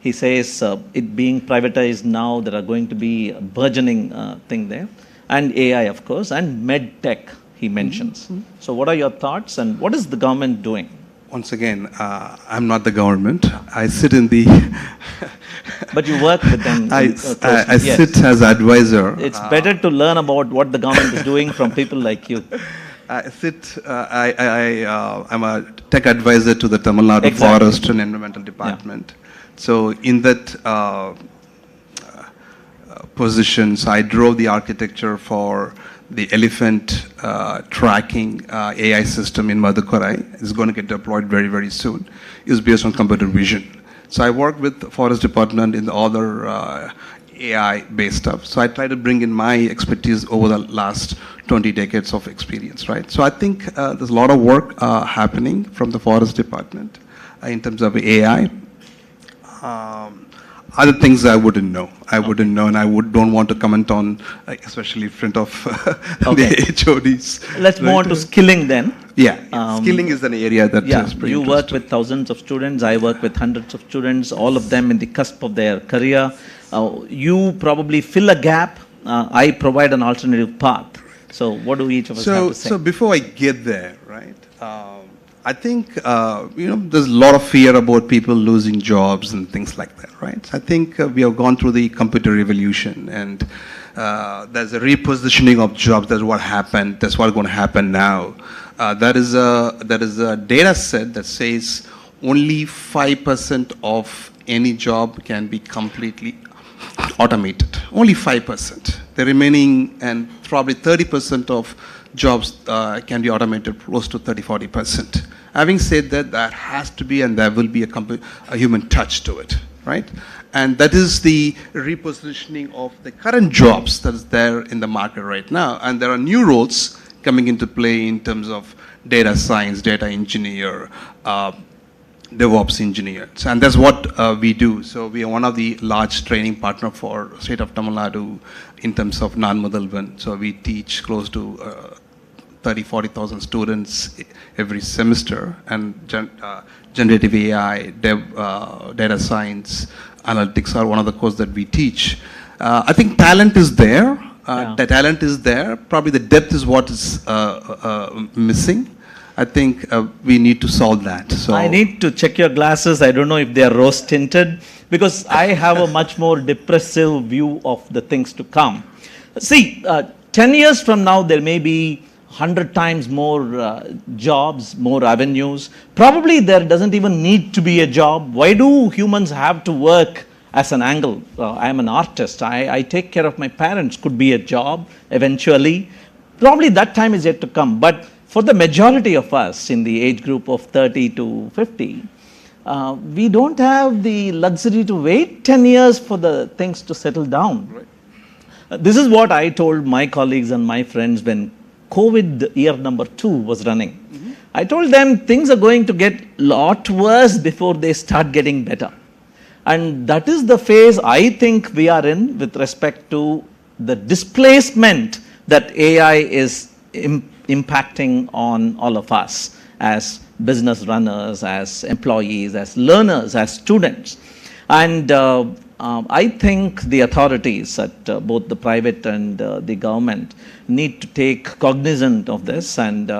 He says it being privatized now, there are going to be a burgeoning thing there. And AI, of course, and med tech, he mentions. So what are your thoughts and what is the government doing? Once again, I'm not the government. I sit in the... But you work with them. I sit as advisor. It's better to learn about what the government is doing from people like you. I'm a tech advisor to the Tamil Nadu Forest and Environmental Department. Yeah. So in that positions, I drove the architecture for the elephant tracking AI system in Madurai. It's going to get deployed very, very soon. It's based on computer vision. So I work with the Forest Department in the other AI-based stuff. So I try to bring in my expertise over the last 20 decades of experience, right? So I think there's a lot of work happening from the Forest Department in terms of AI. Other things I wouldn't know. I wouldn't know, and don't want to comment on, especially in front of the HODs. Let's move on to skilling then. Yeah, skilling is an area that is pretty you work with thousands of students. I work with hundreds of students, all of them in the cusp of their career. You probably fill a gap. I provide an alternative path. So what do each of us have to say? So before I get there, right, I think, there's a lot of fear about people losing jobs and things like that, right? So I think we have gone through the computer revolution, and there's a repositioning of jobs. That's what happened. That's what's going to happen now. That is a data set that says only 5% of any job can be completely automated. Only 5%. The remaining, and probably 30% of jobs can be automated, close to 30-40%. Having said that, there has to be and there will be a human touch to it, right? And that is the repositioning of the current jobs that is there in the market right now. And there are new roles coming into play in terms of data science, data engineer, DevOps engineers, and that's what we do. So we are one of the large training partner for state of Tamil Nadu in terms of non-Mudalvan. So we teach close to 30-40,000 students every semester, and generative AI, data science, analytics are one of the courses that we teach. I think talent is there. The talent is there. Probably the depth is what is missing. I think we need to solve that. So I need to check your glasses. I don't know if they are rose tinted, because I have a much more depressive view of the things to come. See, 10 years from now, there may be 100 times more jobs, more avenues. Probably there doesn't even need to be a job. Why do humans have to work as an angle? I am an artist. I take care of my parents. Could be a job eventually. Probably that time is yet to come. But for the majority of us in the age group of 30 to 50, we don't have the luxury to wait 10 years for the things to settle down. Right. This is what I told my colleagues and my friends when COVID year number 2 was running. Mm-hmm. I told them things are going to get a lot worse before they start getting better. And that is the phase I think we are in with respect to the displacement that AI is impacting on all of us as business runners, as employees, as learners, as students. And I think the authorities at both the private and the government need to take cognizance of this. And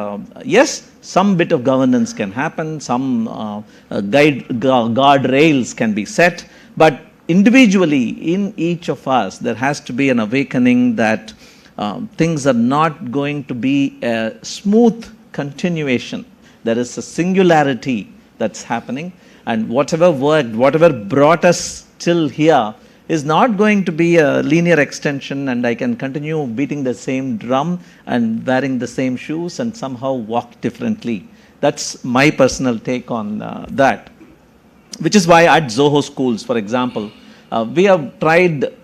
yes, some bit of governance can happen, some guardrails can be set, but individually in each of us, there has to be an awakening that things are not going to be a smooth continuation. There is a singularity that's happening, and whatever worked, whatever brought us till here is not going to be a linear extension, and I can continue beating the same drum and wearing the same shoes and somehow walk differently. That's my personal take on that. Which is why at Zoho schools, for example, we have tried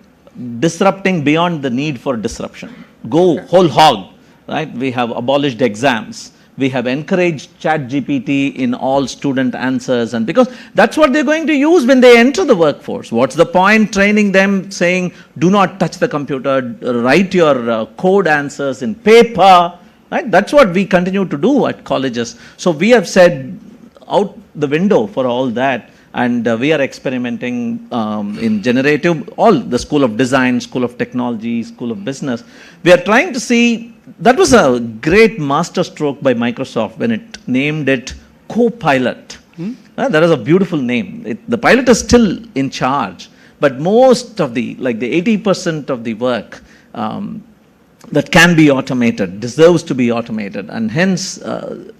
disrupting beyond the need for disruption. Go whole hog, right? We have abolished exams. We have encouraged ChatGPT in all student answers, and because that's what they're going to use when they enter the workforce. What's the point training them saying, do not touch the computer, write your code answers in paper, right? That's what we continue to do at colleges. So we have said out the window for all that, And we are experimenting in generative, all the School of Design, School of Technology, School of Business. We are trying to see, that was a great master stroke by Microsoft when it named it Copilot. That is a beautiful name. The pilot is still in charge, but most of the 80% of the work that can be automated deserves to be automated, and hence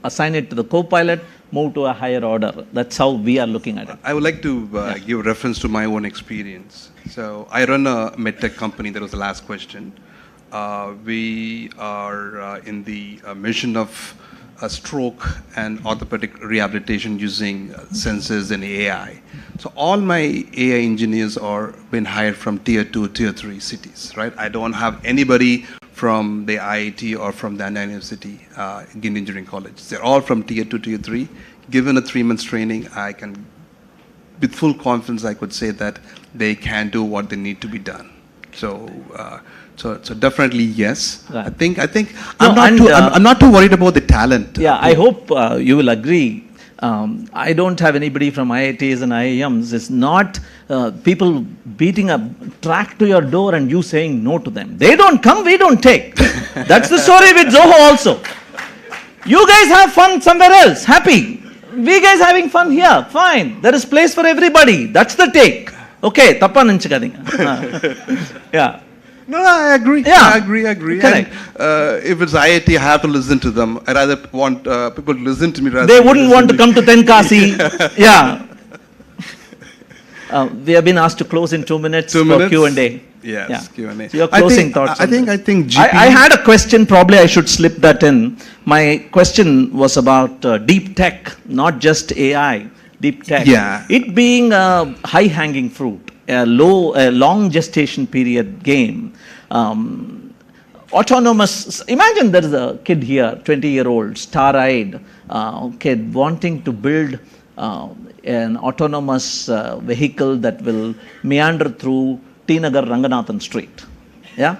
assign it to the co-pilot, move to a higher order. That's how we are looking at it. I would like to give reference to my own experience. So I run a medtech company. That was the last question. We are in the mission of stroke and orthopedic rehabilitation using sensors and AI. So all my AI engineers are been hired from tier 2, tier 3 cities, right? I don't have anybody from the IIT or from the Anna University in engineering college. They're all from tier 2, tier 3. Given a 3 months training, I can, with full confidence, I could say that they can do what they need to be done. So, so definitely yes. Right. I think I'm not too worried about the talent. Yeah, I hope you will agree. I don't have anybody from IITs and IIMs. It's not people beating a track to your door and you saying no to them. They don't come, we don't take. That's the story with Zoho also. You guys have fun somewhere else, happy. We guys having fun here, fine. There is place for everybody. That's the take. Okay, tappa nanchikadinga. Yeah. No, I agree. Yeah. I agree. Correct. And, if it's IIT, I have to listen to them. I rather want people to listen to me. Rather they wouldn't want to come to Tenkasi. Yeah. We have been asked to close in 2 minutes for Q&A. Yes, yeah. Q&A. So your closing thoughts. I think GP. I had a question. Probably I should slip that in. My question was about deep tech, not just AI. Deep tech. Yeah. It being a high-hanging fruit, a long gestation period game. Autonomous. Imagine there is a kid here, 20-year-old, star-eyed kid wanting to build an autonomous vehicle that will meander through T Nagar Ranganathan Street. Yeah,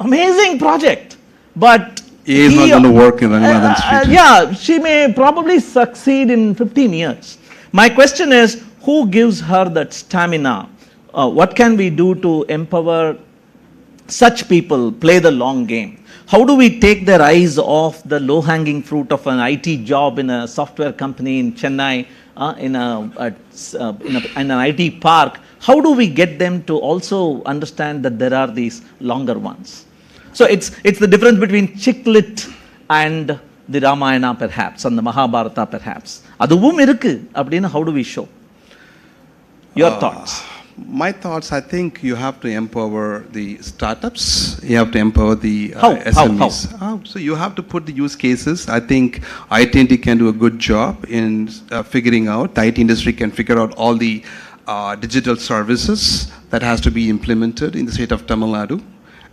amazing project. But he is not going to work in Ranganathan Street. Yeah, she may probably succeed in 15 years. My question is, who gives her that stamina? What can we do to empower such people, play the long game? How do we take their eyes off the low-hanging fruit of an IT job in a software company in Chennai, in an IT park? How do we get them to also understand that there are these longer ones? So it's the difference between chick-lit and the Ramayana perhaps, and the Mahabharata perhaps. Aduvum irukku, appadina how do we show? Your thoughts? My thoughts, I think you have to empower the startups. You have to empower the SMEs. How? So you have to put the use cases. I think IT can do a good job in figuring out. The IT industry can figure out all the digital services that has to be implemented in the state of Tamil Nadu.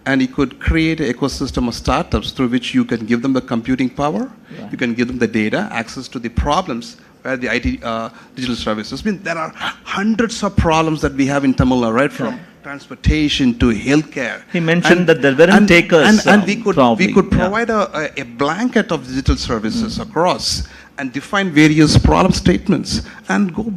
And you could create an ecosystem of startups through which you can give them the computing power, you can give them the data, access to the problems where the IT digital services. I mean, there are hundreds of problems that we have in Tamil Nadu, right? From transportation to healthcare. He mentioned that there weren't takers. And we could provide a blanket of digital services across and define various problem statements and go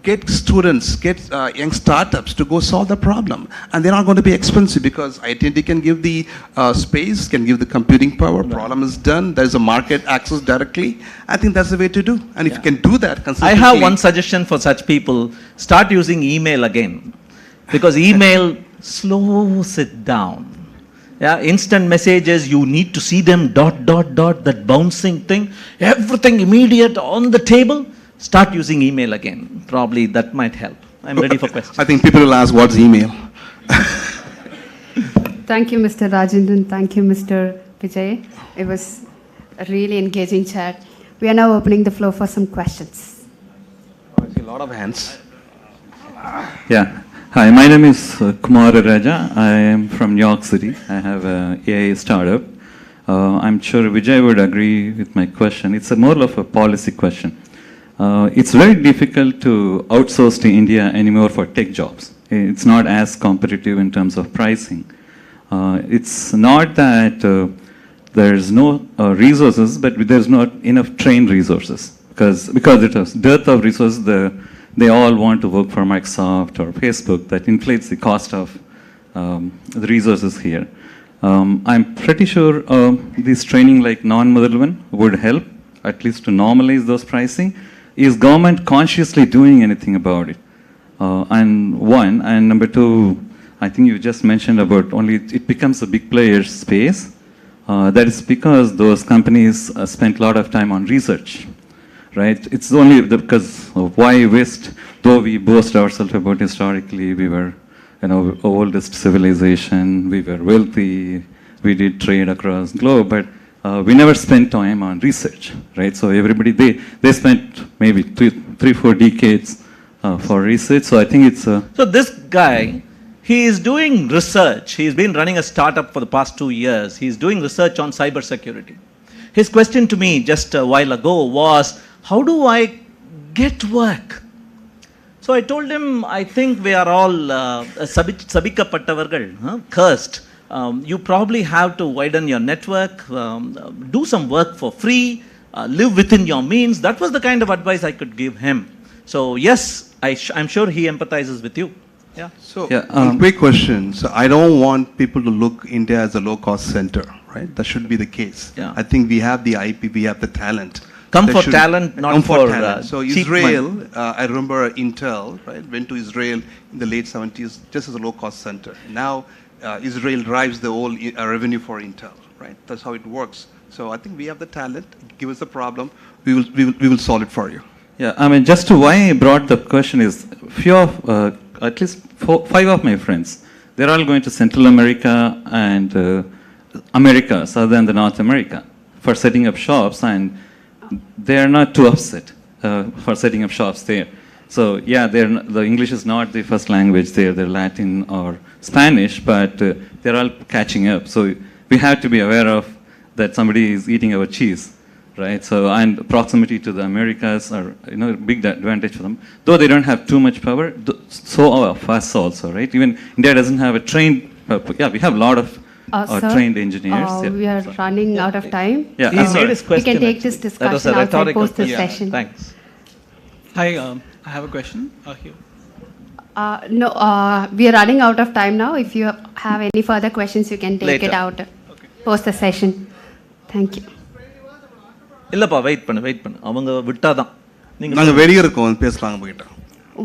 get students, get young startups to go solve the problem. And they're not going to be expensive because IT can give the space, can give the computing power, problem is done, there's a market access directly. I think that's the way to do. And if you can do that consistently. I have one suggestion for such people. Start using email again. Because email slows it down. Yeah, instant messages, you need to see them, ... that bouncing thing, everything immediate on the table. Start using email again. Probably that might help. I'm ready for questions. I think people will ask, what's email? Thank you, Mr. Rajendran. Thank you, Mr. Vijay. It was a really engaging chat. We are now opening the floor for some questions. I see a lot of hands. Yeah. Hi, my name is Kumar Raja. I am from New York City. I have an AI startup. I'm sure Vijay would agree with my question. It's more of a policy question. It's very difficult to outsource to India anymore for tech jobs. It's not as competitive in terms of pricing. It's not that there's no resources, but there's not enough trained resources. because it was dearth of resources, they all want to work for Microsoft or Facebook. That inflates the cost of the resources here. I'm pretty sure this training like non-Motherlman would help, at least to normalize those pricing. Is government consciously doing anything about it? And number two, I think you just mentioned about only it becomes a big player's space. That is because those companies spent a lot of time on research, right? It's only because of why West, though we boast ourselves about historically, we were, oldest civilization, we were wealthy, we did trade across the globe, but we never spent time on research, right? So everybody, they spent maybe 3-4 decades for research. So I think it's So this guy, he is doing research. He's been running a startup for the past 2 years. He's doing research on cybersecurity. His question to me just a while ago was, how do I get work? So I told him, I think we are all sabikapattavargal, cursed. You probably have to widen your network, do some work for free, live within your means. That was the kind of advice I could give him. So yes, I'm sure he empathizes with you. Yeah. So, quick question. So, I don't want people to look India as a low-cost center, right? That should be the case. Yeah. I think we have the IP, we have the talent. Come for talent, not for talent. So, cheap Israel, money. I remember Intel, right, went to Israel in the late 70s just as a low-cost center. Now, Israel drives the whole revenue for Intel, right? That's how it works. So, I think we have the talent. Give us a problem. We will solve it for you. Yeah, I mean, just to why I brought the question is, few of, at least 5 of my friends, they're all going to Central America and America, southern the North America, for setting up shops, and they're not too upset for setting up shops there. So yeah, the English is not the first language there, they're Latin or Spanish, but they're all catching up. So we have to be aware of that somebody is eating our cheese. Right, so and proximity to the Americas are a big advantage for them. Though they don't have too much power, so of us also, right? Even India doesn't have a trained. We have a lot of trained engineers. We are running out of time. Yeah, he made his question. We can take this discussion outside post this session. Thanks. Hi, I have a question here. No, we are running out of time now. If you have any further questions, you can take it out post the session. Thank you. இல்லப்பா wait பண்ணு அவங்க விட்டாதான் நாங்க வெளிய இருக்கோம் பேசலாம் நம்ம கிட்ட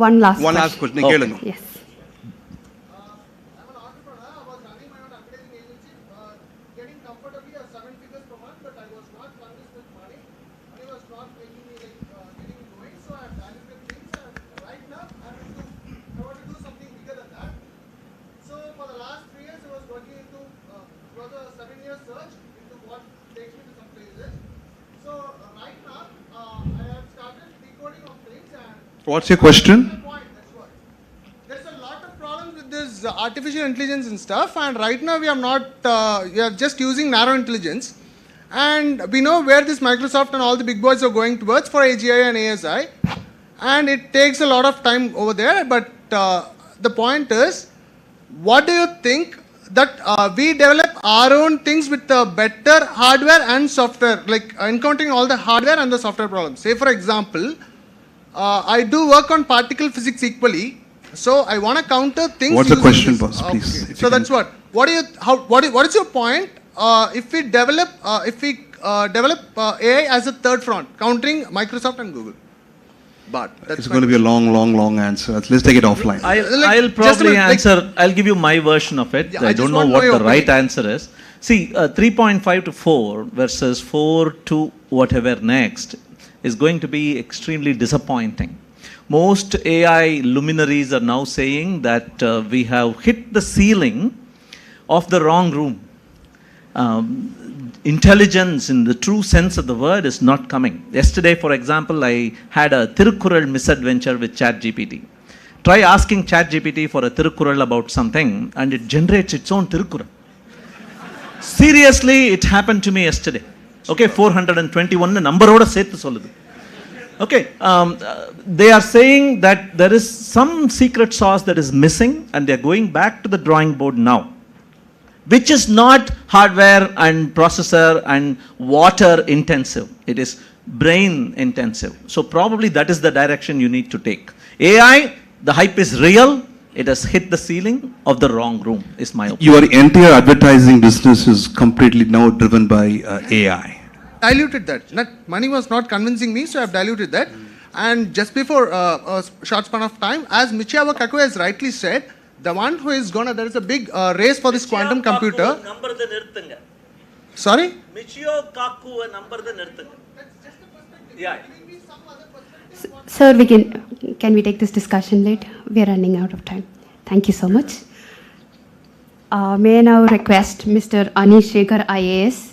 one last question கேளுங்க yes What's your question? There's a lot of problems with this artificial intelligence and stuff, and right now we are not, we are just using narrow intelligence, and we know where this Microsoft and all the big boys are going towards for AGI and ASI, and it takes a lot of time over there, but the point is, what do you think that we develop our own things with better hardware and software, like encountering all the hardware and the software problems. Say for example, I do work on particle physics equally, so I want to counter things. What's the question, boss? Please. Okay. So that's what. What is your point? If we develop AI as a third front, countering Microsoft and Google. But it's going to be a long answer. Let's take it offline. I'll probably answer. I'll give you my version of it. I don't know what the right answer is. See, 3.5 to 4 versus 4 to whatever next is going to be extremely disappointing. Most AI luminaries are now saying that we have hit the ceiling of the wrong room. Intelligence in the true sense of the word is not coming. Yesterday, for example, I had a Tirukkural misadventure with ChatGPT. Try asking ChatGPT for a Tirukkural about something and it generates its own Tirukkural. Seriously, it happened to me yesterday. Okay, 421 numberoda sethu solludu. Okay, they are saying that there is some secret sauce that is missing and they are going back to the drawing board now, which is not hardware and processor and water intensive. It is brain intensive. So probably that is the direction you need to take. AI, the hype is real. It has hit the ceiling of the wrong room, is my opinion. Your entire advertising business is completely now driven by AI. Diluted that. Money was not convincing me, so I have diluted that. And just before a short span of time, as Michio Kaku has rightly said, the one who is gonna, there is a big race for this quantum computer. Sorry? Michio Kaku number the nirthanga. Yeah. Sir, can we take this discussion late? We are running out of time. Thank you so much. May I now request Mr. Anish Shekhar IAS,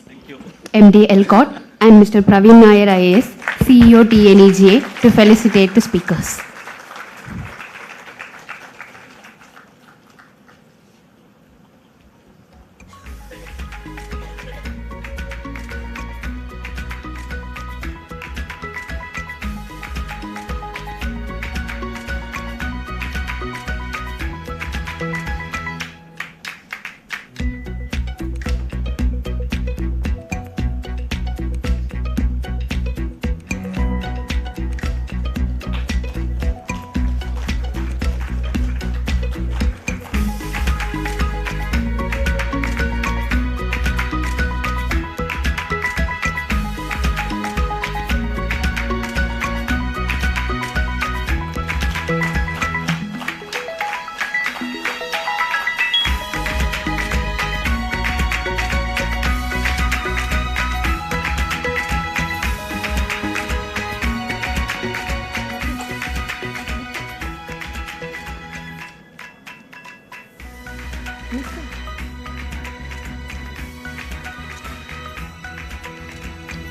MD LCOT, and Mr. Praveen Nair IAS, CEO TNEGA, to felicitate the speakers.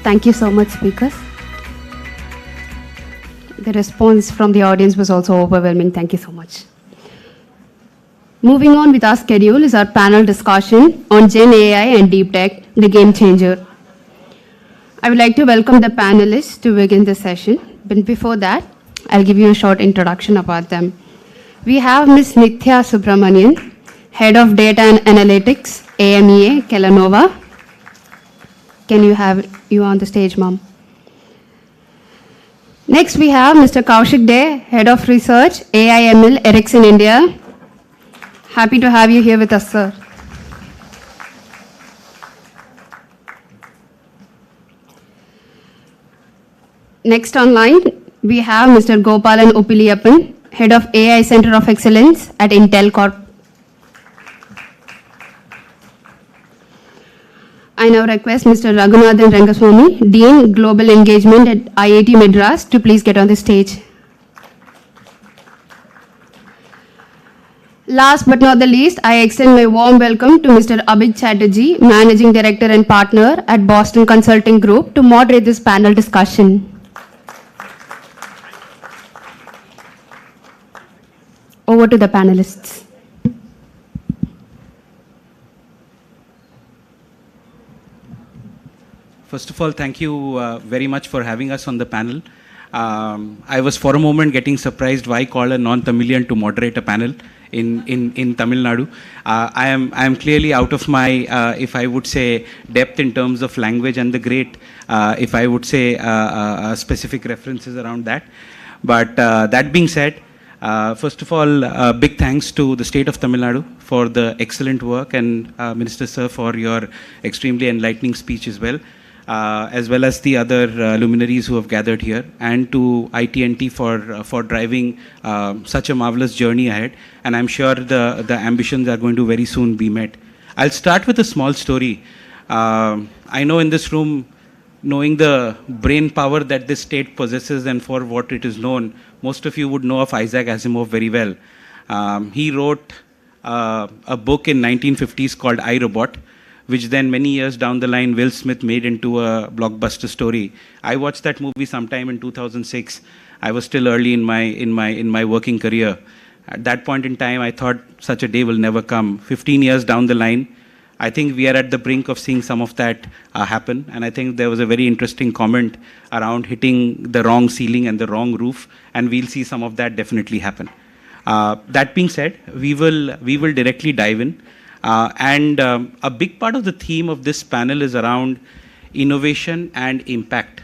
Thank you so much, speakers. The response from the audience was also overwhelming. Thank you so much. Moving on with our schedule is our panel discussion on Gen AI and Deep Tech, the game changer. I would like to welcome the panelists to begin the session. But before that, I'll give you a short introduction about them. We have Ms. Nithya Subramanian, Head of Data and Analytics, AMEA, Kellanova. Can you have you on the stage, ma'am? Next, we have Mr. Kaushik Dey, Head of Research, AIML, Ericsson India. Happy to have you here with us, sir. Next online, we have Mr. Gopalan Uppiliyappan, Head of AI Center of Excellence at Intel Corp. I now request Mr. Raghunathan Rangaswamy, Dean Global Engagement at IIT Madras, to please get on the stage. Last but not the least, I extend my warm welcome to Mr. Abhij Chatterjee, Managing Director and Partner at Boston Consulting Group, to moderate this panel discussion. Over to the panelists. First of all, thank you very much for having us on the panel. I was for a moment getting surprised why call a non-Tamilian to moderate a panel in Tamil Nadu. I am clearly out of my, if I would say, depth in terms of language and the great, if I would say, specific references around that. But that being said, first of all, big thanks to the state of Tamil Nadu for the excellent work, and Minister Sir for your extremely enlightening speech as well as the other luminaries who have gathered here, and to IT&T for driving such a marvelous journey ahead. And I'm sure the ambitions are going to very soon be met. I'll start with a small story. I know in this room, knowing the brain power that this state possesses and for what it is known, most of you would know of Isaac Asimov very well. He wrote a book in 1950s called I, Robot, which then many years down the line, Will Smith made into a blockbuster story. I watched that movie sometime in 2006. I was still early in my working career. At that point in time, I thought such a day will never come. 15 years down the line, I think we are at the brink of seeing some of that happen. And I think there was a very interesting comment around hitting the wrong ceiling and the wrong roof, and we'll see some of that definitely happen. That being said, we will directly dive in. A big part of the theme of this panel is around innovation and impact.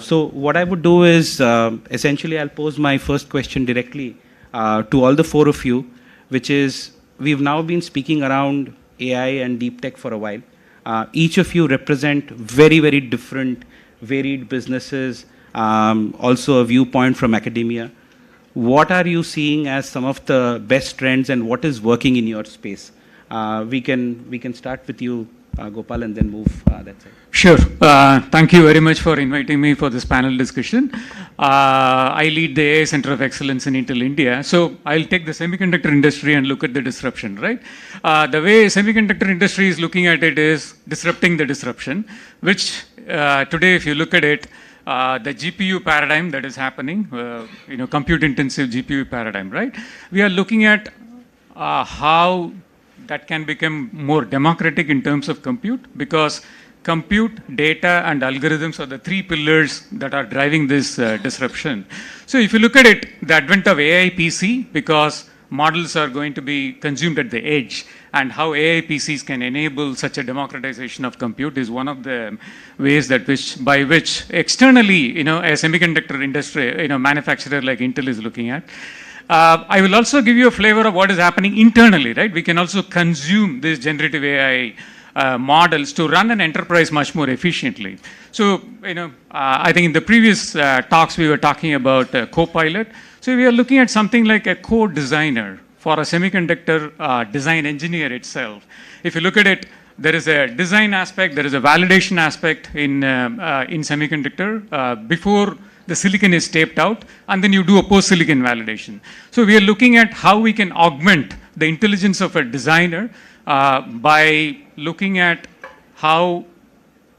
So what I would do is, essentially, I'll pose my first question directly to all the four of you, which is, we've now been speaking around AI and deep tech for a while. Each of you represent very, very different, varied businesses, also a viewpoint from academia. What are you seeing as some of the best trends and what is working in your space? We can start with you, Gopal, and then move that side. Sure. Thank you very much for inviting me for this panel discussion. I lead the AI Center of Excellence in Intel India. So I'll take the semiconductor industry and look at the disruption, right? The way semiconductor industry is looking at it is disrupting the disruption, which today, if you look at it, the GPU paradigm that is happening, compute intensive GPU paradigm, right? We are looking at how that can become more democratic in terms of compute, because compute, data, and algorithms are the three pillars that are driving this disruption. So if you look at it, the advent of AI PC, because models are going to be consumed at the edge, and how AI PCs can enable such a democratization of compute is one of the ways that by which externally, a semiconductor industry, manufacturer like Intel is looking at. I will also give you a flavor of what is happening internally, right? We can also consume these generative AI models to run an enterprise much more efficiently. So, I think in the previous talks we were talking about Copilot. So we are looking at something like a code designer for a semiconductor design engineer itself. If you look at it, there is a design aspect, there is a validation aspect in semiconductor before the silicon is taped out, and then you do a post-silicon validation. So we are looking at how we can augment the intelligence of a designer by looking at how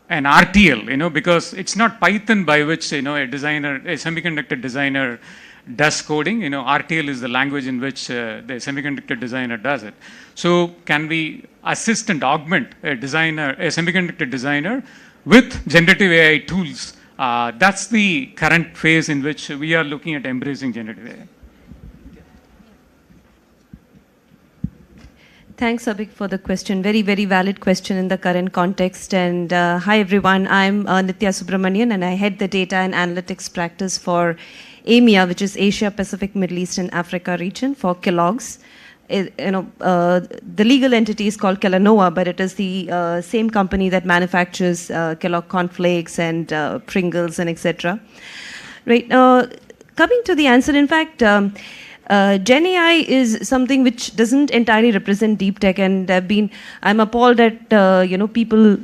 an RTL, because it's not Python by which, a semiconductor designer does coding. RTL is the language in which the semiconductor designer does it. So can we assist and augment a semiconductor designer with generative AI tools? That's the current phase in which we are looking at embracing generative AI. Thanks, Abhik, for the question. Very, very valid question in the current context. And hi, everyone. I'm Nitya Subramanian, and I head the data and analytics practice for AMEA, which is Asia, Pacific, Middle East, and Africa region for Kellogg's. The legal entity is called Kellanova, but it is the same company that manufactures Kellogg cornflakes and Pringles and etc. Right. Coming to the answer, in fact, Gen AI is something which doesn't entirely represent deep tech, and I'm appalled at people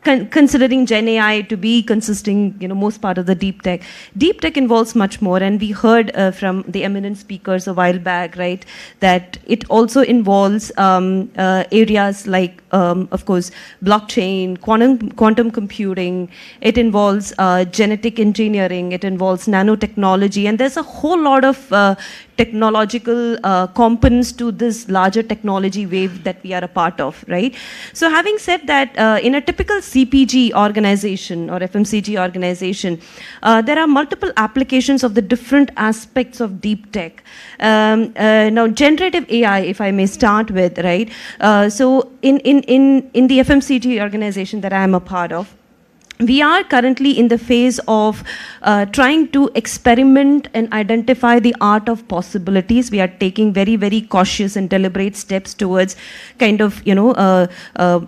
considering Gen AI to be consisting, most part of the deep tech. Deep tech involves much more, and we heard from the eminent speakers a while back, right, that it also involves areas like, of course, blockchain, quantum computing. It involves genetic engineering. It involves nanotechnology, and there's a whole lot of technological components to this larger technology wave that we are a part of, right? So having said that, in a typical CPG organization or FMCG organization, there are multiple applications of the different aspects of deep tech. Now, generative AI, if I may start with, right? So in the FMCG organization that I am a part of, we are currently in the phase of trying to experiment and identify the art of possibilities. We are taking very, very cautious and deliberate steps towards kind of,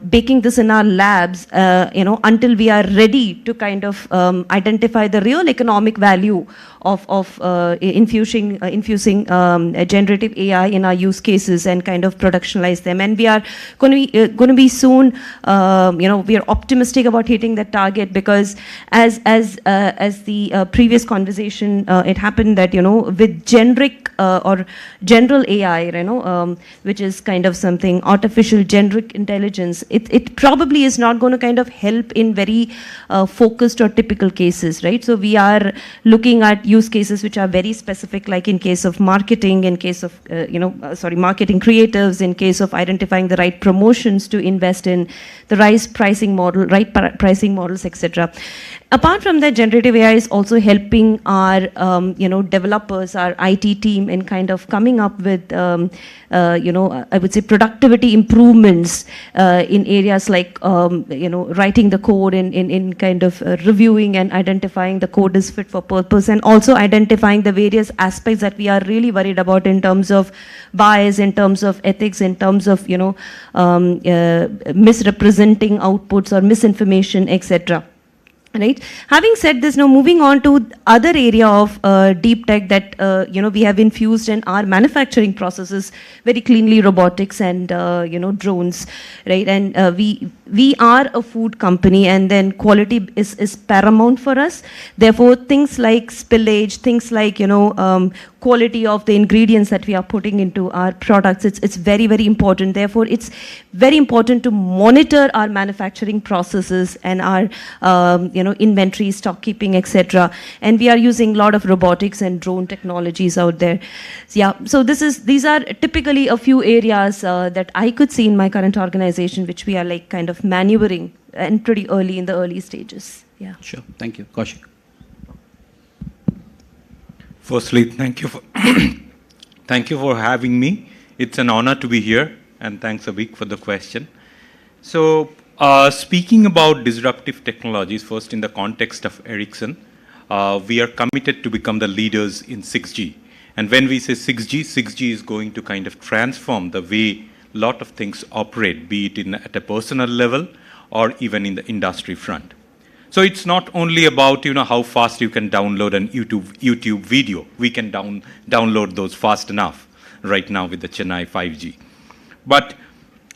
baking this in our labs, until we are ready to kind of identify the real economic value of infusing generative AI in our use cases and kind of productionalize them. And we are going to be soon, we are optimistic about hitting that target, because as the previous conversation, it happened that, with generic or general AI, which is kind of something artificial generic intelligence, it probably is not going to kind of help in very focused or typical cases, right? So we are looking at use cases which are very specific, like in case of marketing, in case of, marketing creatives, in case of identifying the right promotions to invest in, the right pricing models, models, etc. Apart from that, generative AI is also helping our, developers, our IT team in kind of coming up with, I would say productivity improvements in areas like, writing the code in kind of reviewing and identifying the code is fit for purpose, and also identifying the various aspects that we are really worried about in terms of bias, in terms of ethics, in terms of, misrepresenting outputs or misinformation, etc. Right. Having said this, now moving on to other area of deep tech that we have infused in our manufacturing processes very cleanly, robotics and drones, right? And we are a food company, and then quality is paramount for us. Therefore, things like spillage, things like quality of the ingredients that we are putting into our products, it's very, very important. Therefore, it's very important to monitor our manufacturing processes and our inventory, stock keeping, etc. And we are using a lot of robotics and drone technologies out there. So, yeah, so these are typically a few areas that I could see in my current organization, which we are like kind of maneuvering and pretty early in the early stages. Yeah. Sure. Thank you. Kaushik. Firstly, thank you for thank you for having me. It's an honor to be here, and thanks Abhik for the question. So, speaking about disruptive technologies, first in the context of Ericsson, we are committed to become the leaders in 6G. And when we say 6G, 6G is going to kind of transform the way a lot of things operate, be it at a personal level or even in the industry front. So it's not only about how fast you can download an YouTube video. We can download those fast enough right now with the Chennai 5G. But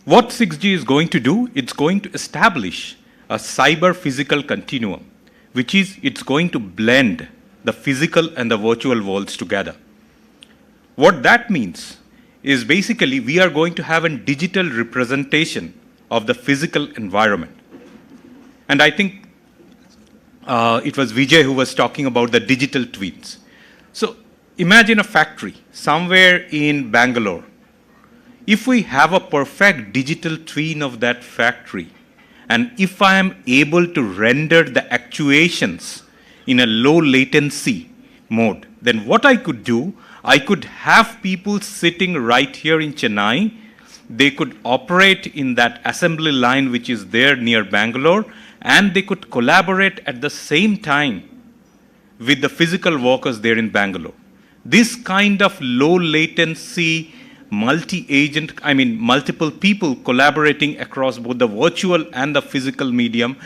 what 6G is going to do, it's going to establish a cyber-physical continuum, which is it's going to blend the physical and the virtual worlds together. What that means is basically we are going to have a digital representation of the physical environment. And I think it was Vijay who was talking about the digital twins. So imagine a factory somewhere in Bangalore. If we have a perfect digital twin of that factory, and if I am able to render the actuations in a low latency mode, then what I could do, I could have people sitting right here in Chennai. They could operate in that assembly line which is there near Bangalore, and they could collaborate at the same time with the physical workers there in Bangalore. This kind of low latency, multi-agent, multiple people collaborating across both the virtual and the physical medium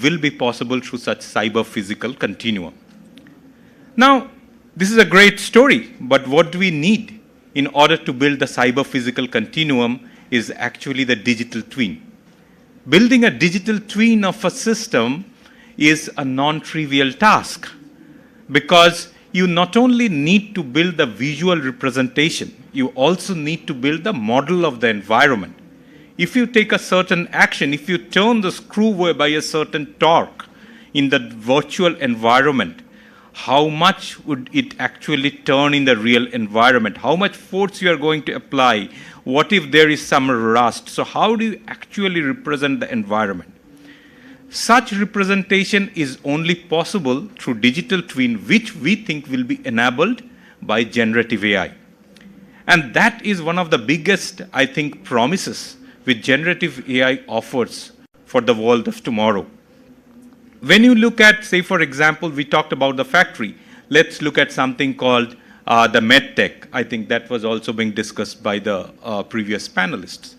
will be possible through such cyber-physical continuum. Now, this is a great story, but what do we need in order to build the cyber-physical continuum is actually the digital twin. Building a digital twin of a system is a non-trivial task, because you not only need to build the visual representation, you also need to build the model of the environment. If you take a certain action, if you turn the screw by a certain torque in the virtual environment, how much would it actually turn in the real environment? How much force you are going to apply? What if there is some rust? So how do you actually represent the environment? Such representation is only possible through digital twin, which we think will be enabled by generative AI. And that is one of the biggest, I think, promises which generative AI offers for the world of tomorrow. When you look at, say, for example, we talked about the factory. Let's look at something called the medtech. I think that was also being discussed by the previous panelists.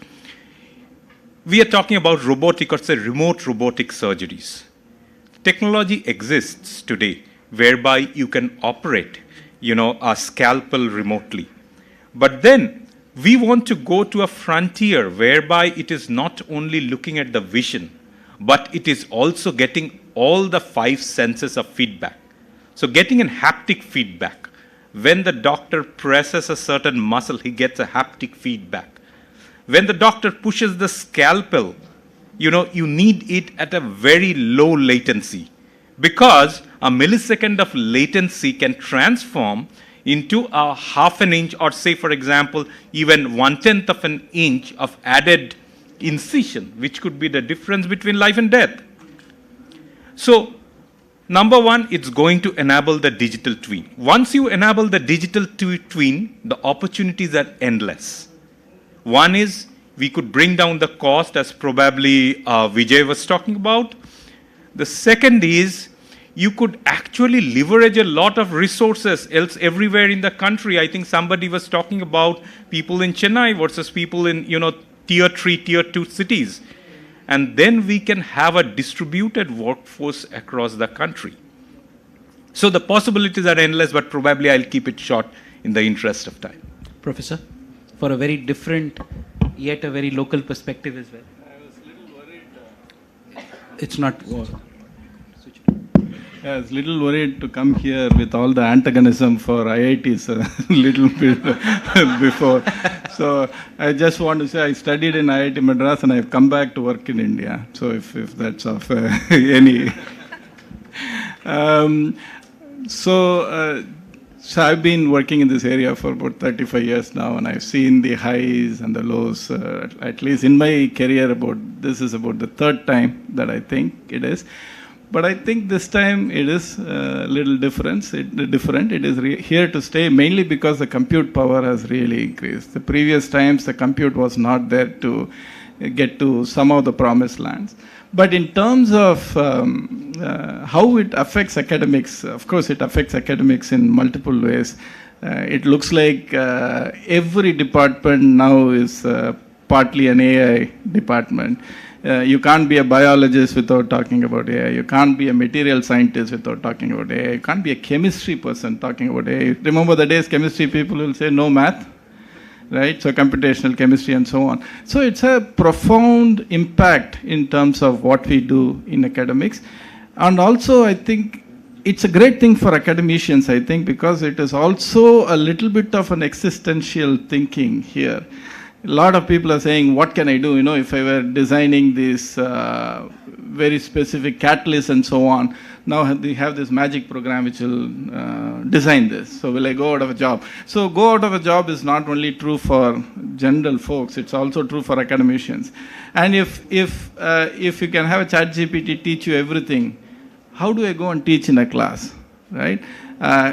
We are talking about robotic, or say remote robotic surgeries. Technology exists today whereby you can operate, a scalpel remotely. But then we want to go to a frontier whereby it is not only looking at the vision, but it is also getting all the 5 senses of feedback. So getting a haptic feedback. When the doctor presses a certain muscle, he gets a haptic feedback. When the doctor pushes the scalpel, you need it at a very low latency, because a millisecond of latency can transform into a half an inch, or say, for example, even 1/10 of an inch of added incision, which could be the difference between life and death. So, number one, it's going to enable the digital twin. Once you enable the digital twin, the opportunities are endless. One is we could bring down the cost, as probably Vijay was talking about. The second is you could actually leverage a lot of resources else everywhere in the country. I think somebody was talking about people in Chennai versus people in, tier 3, tier 2 cities. And then we can have a distributed workforce across the country. So the possibilities are endless, but probably I'll keep it short in the interest of time. Professor, for a very different, yet a very local perspective as well. I was a little worried. It's not. I was a little worried to come here with all the antagonism for IITs a little bit before. So I just want to say I studied in IIT Madras and I've come back to work in India. So if that's of any... So I've been working in this area for about 35 years now, and I've seen the highs and the lows, at least in my career. This is about the third time that I think it is. But I think this time it is a little different. It is here to stay, mainly because the compute power has really increased. The previous times the compute was not there to get to some of the promised lands. But in terms of how it affects academics, of course it affects academics in multiple ways. It looks like every department now is partly an AI department. You can't be a biologist without talking about AI. You can't be a material scientist without talking about AI. You can't be a chemistry person talking about AI. Remember the days chemistry people will say no math, right? So computational chemistry and so on. So it's a profound impact in terms of what we do in academics. And also I think it's a great thing for academicians, I think, because it is also a little bit of an existential thinking here. A lot of people are saying, what can I do? If I were designing this very specific catalyst and so on, now we have this magic program which will design this. So will I go out of a job? So go out of a job is not only true for general folks, it's also true for academicians. And if you can have a ChatGPT teach you everything, how do I go and teach in a class, right?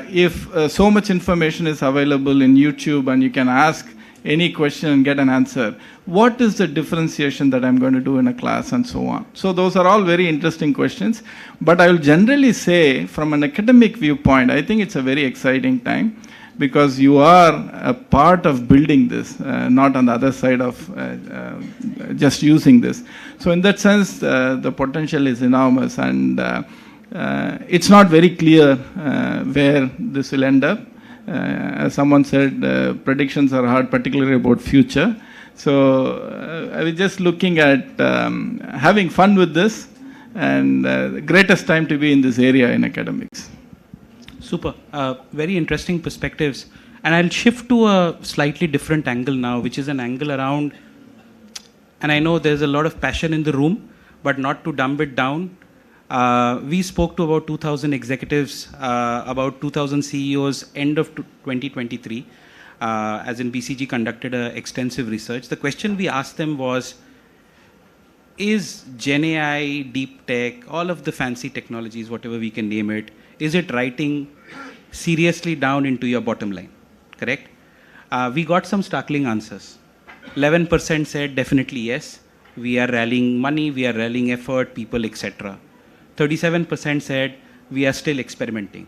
If so much information is available in YouTube and you can ask any question and get an answer, what is the differentiation that I'm going to do in a class and so on? So those are all very interesting questions. But I will generally say, from an academic viewpoint, I think it's a very exciting time because you are a part of building this, not on the other side of just using this. So in that sense, the potential is enormous, and it's not very clear where this will end up. As someone said, predictions are hard, particularly about future. So I was just looking at having fun with this, and the greatest time to be in this area in academics. Super. Very interesting perspectives. And I'll shift to a slightly different angle now, which is an angle around, and I know there's a lot of passion in the room, but not to dumb it down. We spoke to about 2,000 executives, about 2,000 CEOs end of 2023, as in BCG conducted extensive research. The question we asked them was, is Gen AI, deep tech, all of the fancy technologies, whatever we can name it, is it writing seriously down into your bottom line, correct? We got some startling answers. 11% said definitely yes, we are rallying money, we are rallying effort, people, etc. 37% said we are still experimenting,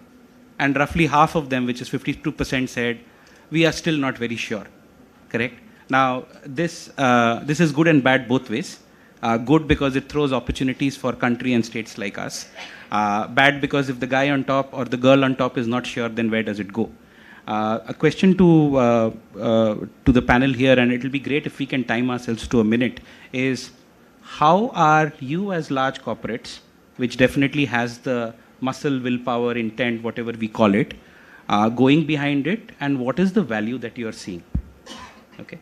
and roughly half of them, which is 52%, said we are still not very sure, correct? Now this is good and bad both ways. Good because it throws opportunities for country and states like us. Bad because if the guy on top or the girl on top is not sure, then where does it go? A question to the panel here, and it will be great if we can time ourselves to a minute, is how are you as large corporates, which definitely has the muscle, willpower, intent, whatever we call it, going behind it, and what is the value that you are seeing? Okay.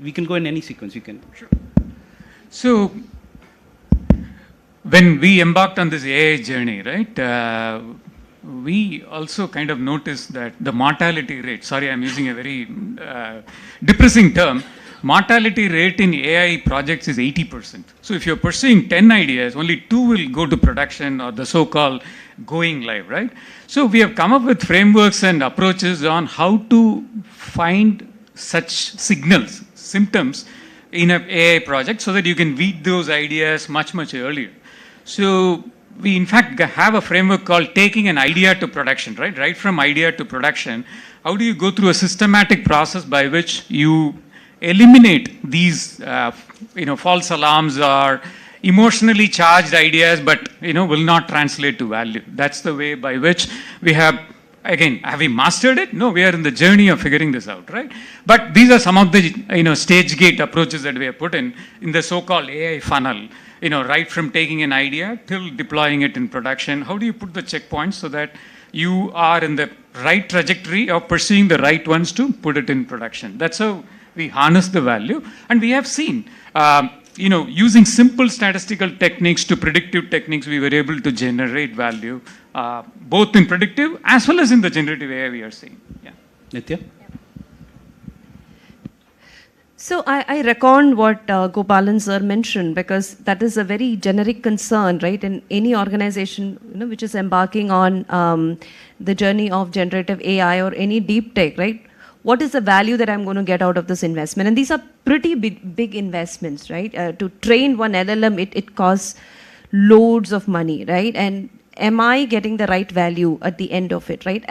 We can go in any sequence. You can. Sure. So, when we embarked on this AI journey, right, we also kind of noticed that the mortality rate, sorry, I'm using a very depressing term, mortality rate in AI projects is 80%. So if you're pursuing 10 ideas, only 2 will go to production or the so-called going live, right? So we have come up with frameworks and approaches on how to find such signals, symptoms in an AI project so that you can weed those ideas much, much earlier. So we in fact have a framework called taking an idea to production, right? Right from idea to production. How do you go through a systematic process by which you eliminate these, false alarms or emotionally charged ideas, but, will not translate to value. That's the way by which we have, again, have we mastered it? No, we are in the journey of figuring this out, right? But these are some of the, stage gate approaches that we have put in the so-called AI funnel, right from taking an idea till deploying it in production. How do you put the checkpoints so that you are in the right trajectory of pursuing the right ones to put it in production? That's how we harness the value. And we have seen, using simple statistical techniques to predictive techniques, we were able to generate value, both in predictive as well as in the generative AI we are seeing. Yeah. Nitya? So I reckon what Gopalan sir mentioned, because that is a very generic concern, right? In any organization, which is embarking on the journey of generative AI or any deep tech, right? What is the value that I'm going to get out of this investment? And these are pretty big investments, right? To train one LLM, it costs loads of money, right? And am I getting the right value at the end of it, right?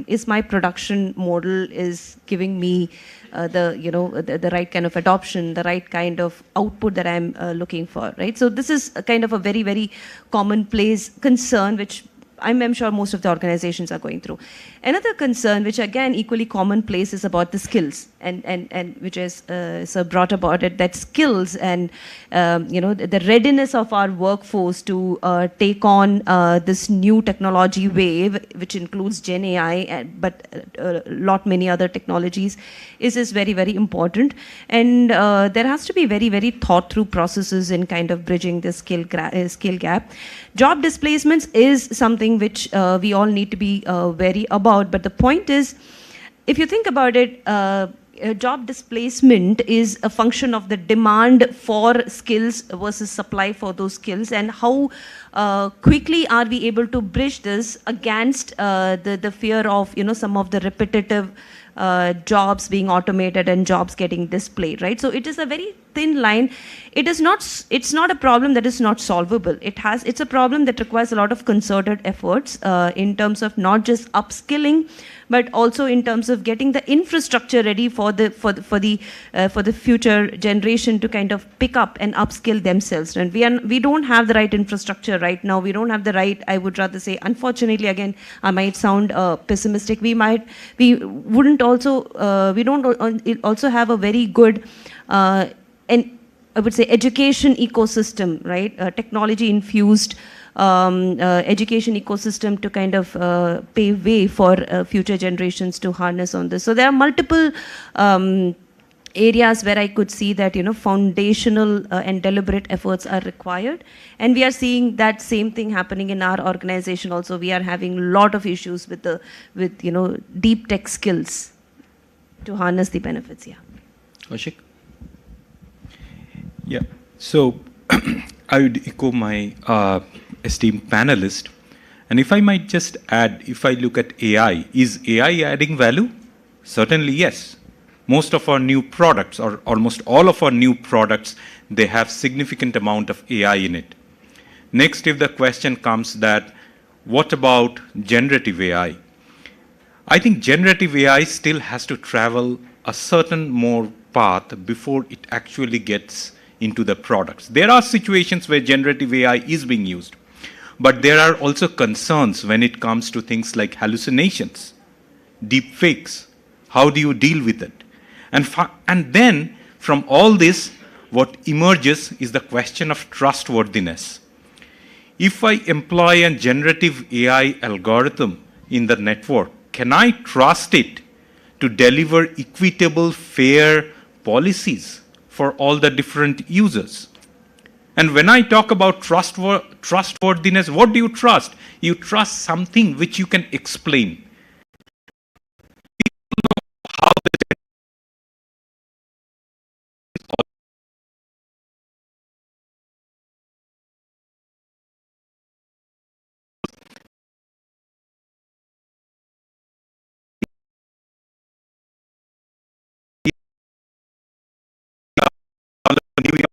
Is my production model is giving me the right kind of adoption, the right kind of output that I'm looking for, right? So this is a kind of a very, very commonplace concern, which I'm sure most of the organizations are going through. Another concern, which again equally commonplace, is about the skills, and which is so brought about it, that skills and the readiness of our workforce to take on this new technology wave, which includes Gen AI, but a lot many other technologies, is very, very important. And there has to be very, very thought through processes in kind of bridging the skill gap. Job displacements is something which we all need to be wary about. But the point is, if you think about it, job displacement is a function of the demand for skills versus supply for those skills, and how quickly are we able to bridge this against the fear of some of the repetitive jobs being automated and jobs getting displaced, right? So it is a very thin line. It's not a problem that is not solvable. It's a problem that requires a lot of concerted efforts in terms of not just upskilling, but also in terms of getting the infrastructure ready for the future generation to kind of pick up and upskill themselves. And we don't have the right infrastructure right now. We don't have the right, I would rather say, unfortunately, again, I might sound pessimistic. We don't also have a very good and I would say education ecosystem, right? Technology infused education ecosystem to kind of pave way for future generations to harness on this. So there are multiple areas where I could see that foundational and deliberate efforts are required, and we are seeing that same thing happening in our organization also. We are having a lot of issues with deep tech skills to harness the benefits. Yeah. Kaushik? Yeah. So I would echo my esteemed panelist, and if I might just add, if I look at AI, is AI adding value? Certainly yes. Most of our new products, or almost all of our new products, they have significant amount of AI in it. Next, if the question comes that, what about generative AI? I think generative AI still has to travel a certain more path before it actually gets into the products. There are situations where generative AI is being used, but there are also concerns when it comes to things like hallucinations, deep fakes. How do you deal with it? And then from all this, what emerges is the question of trustworthiness. If I employ a generative AI algorithm in the network, can I trust it to deliver equitable, fair policies for all the different users? And when I talk about trustworthiness, what do you trust? You trust something which you can explain. New York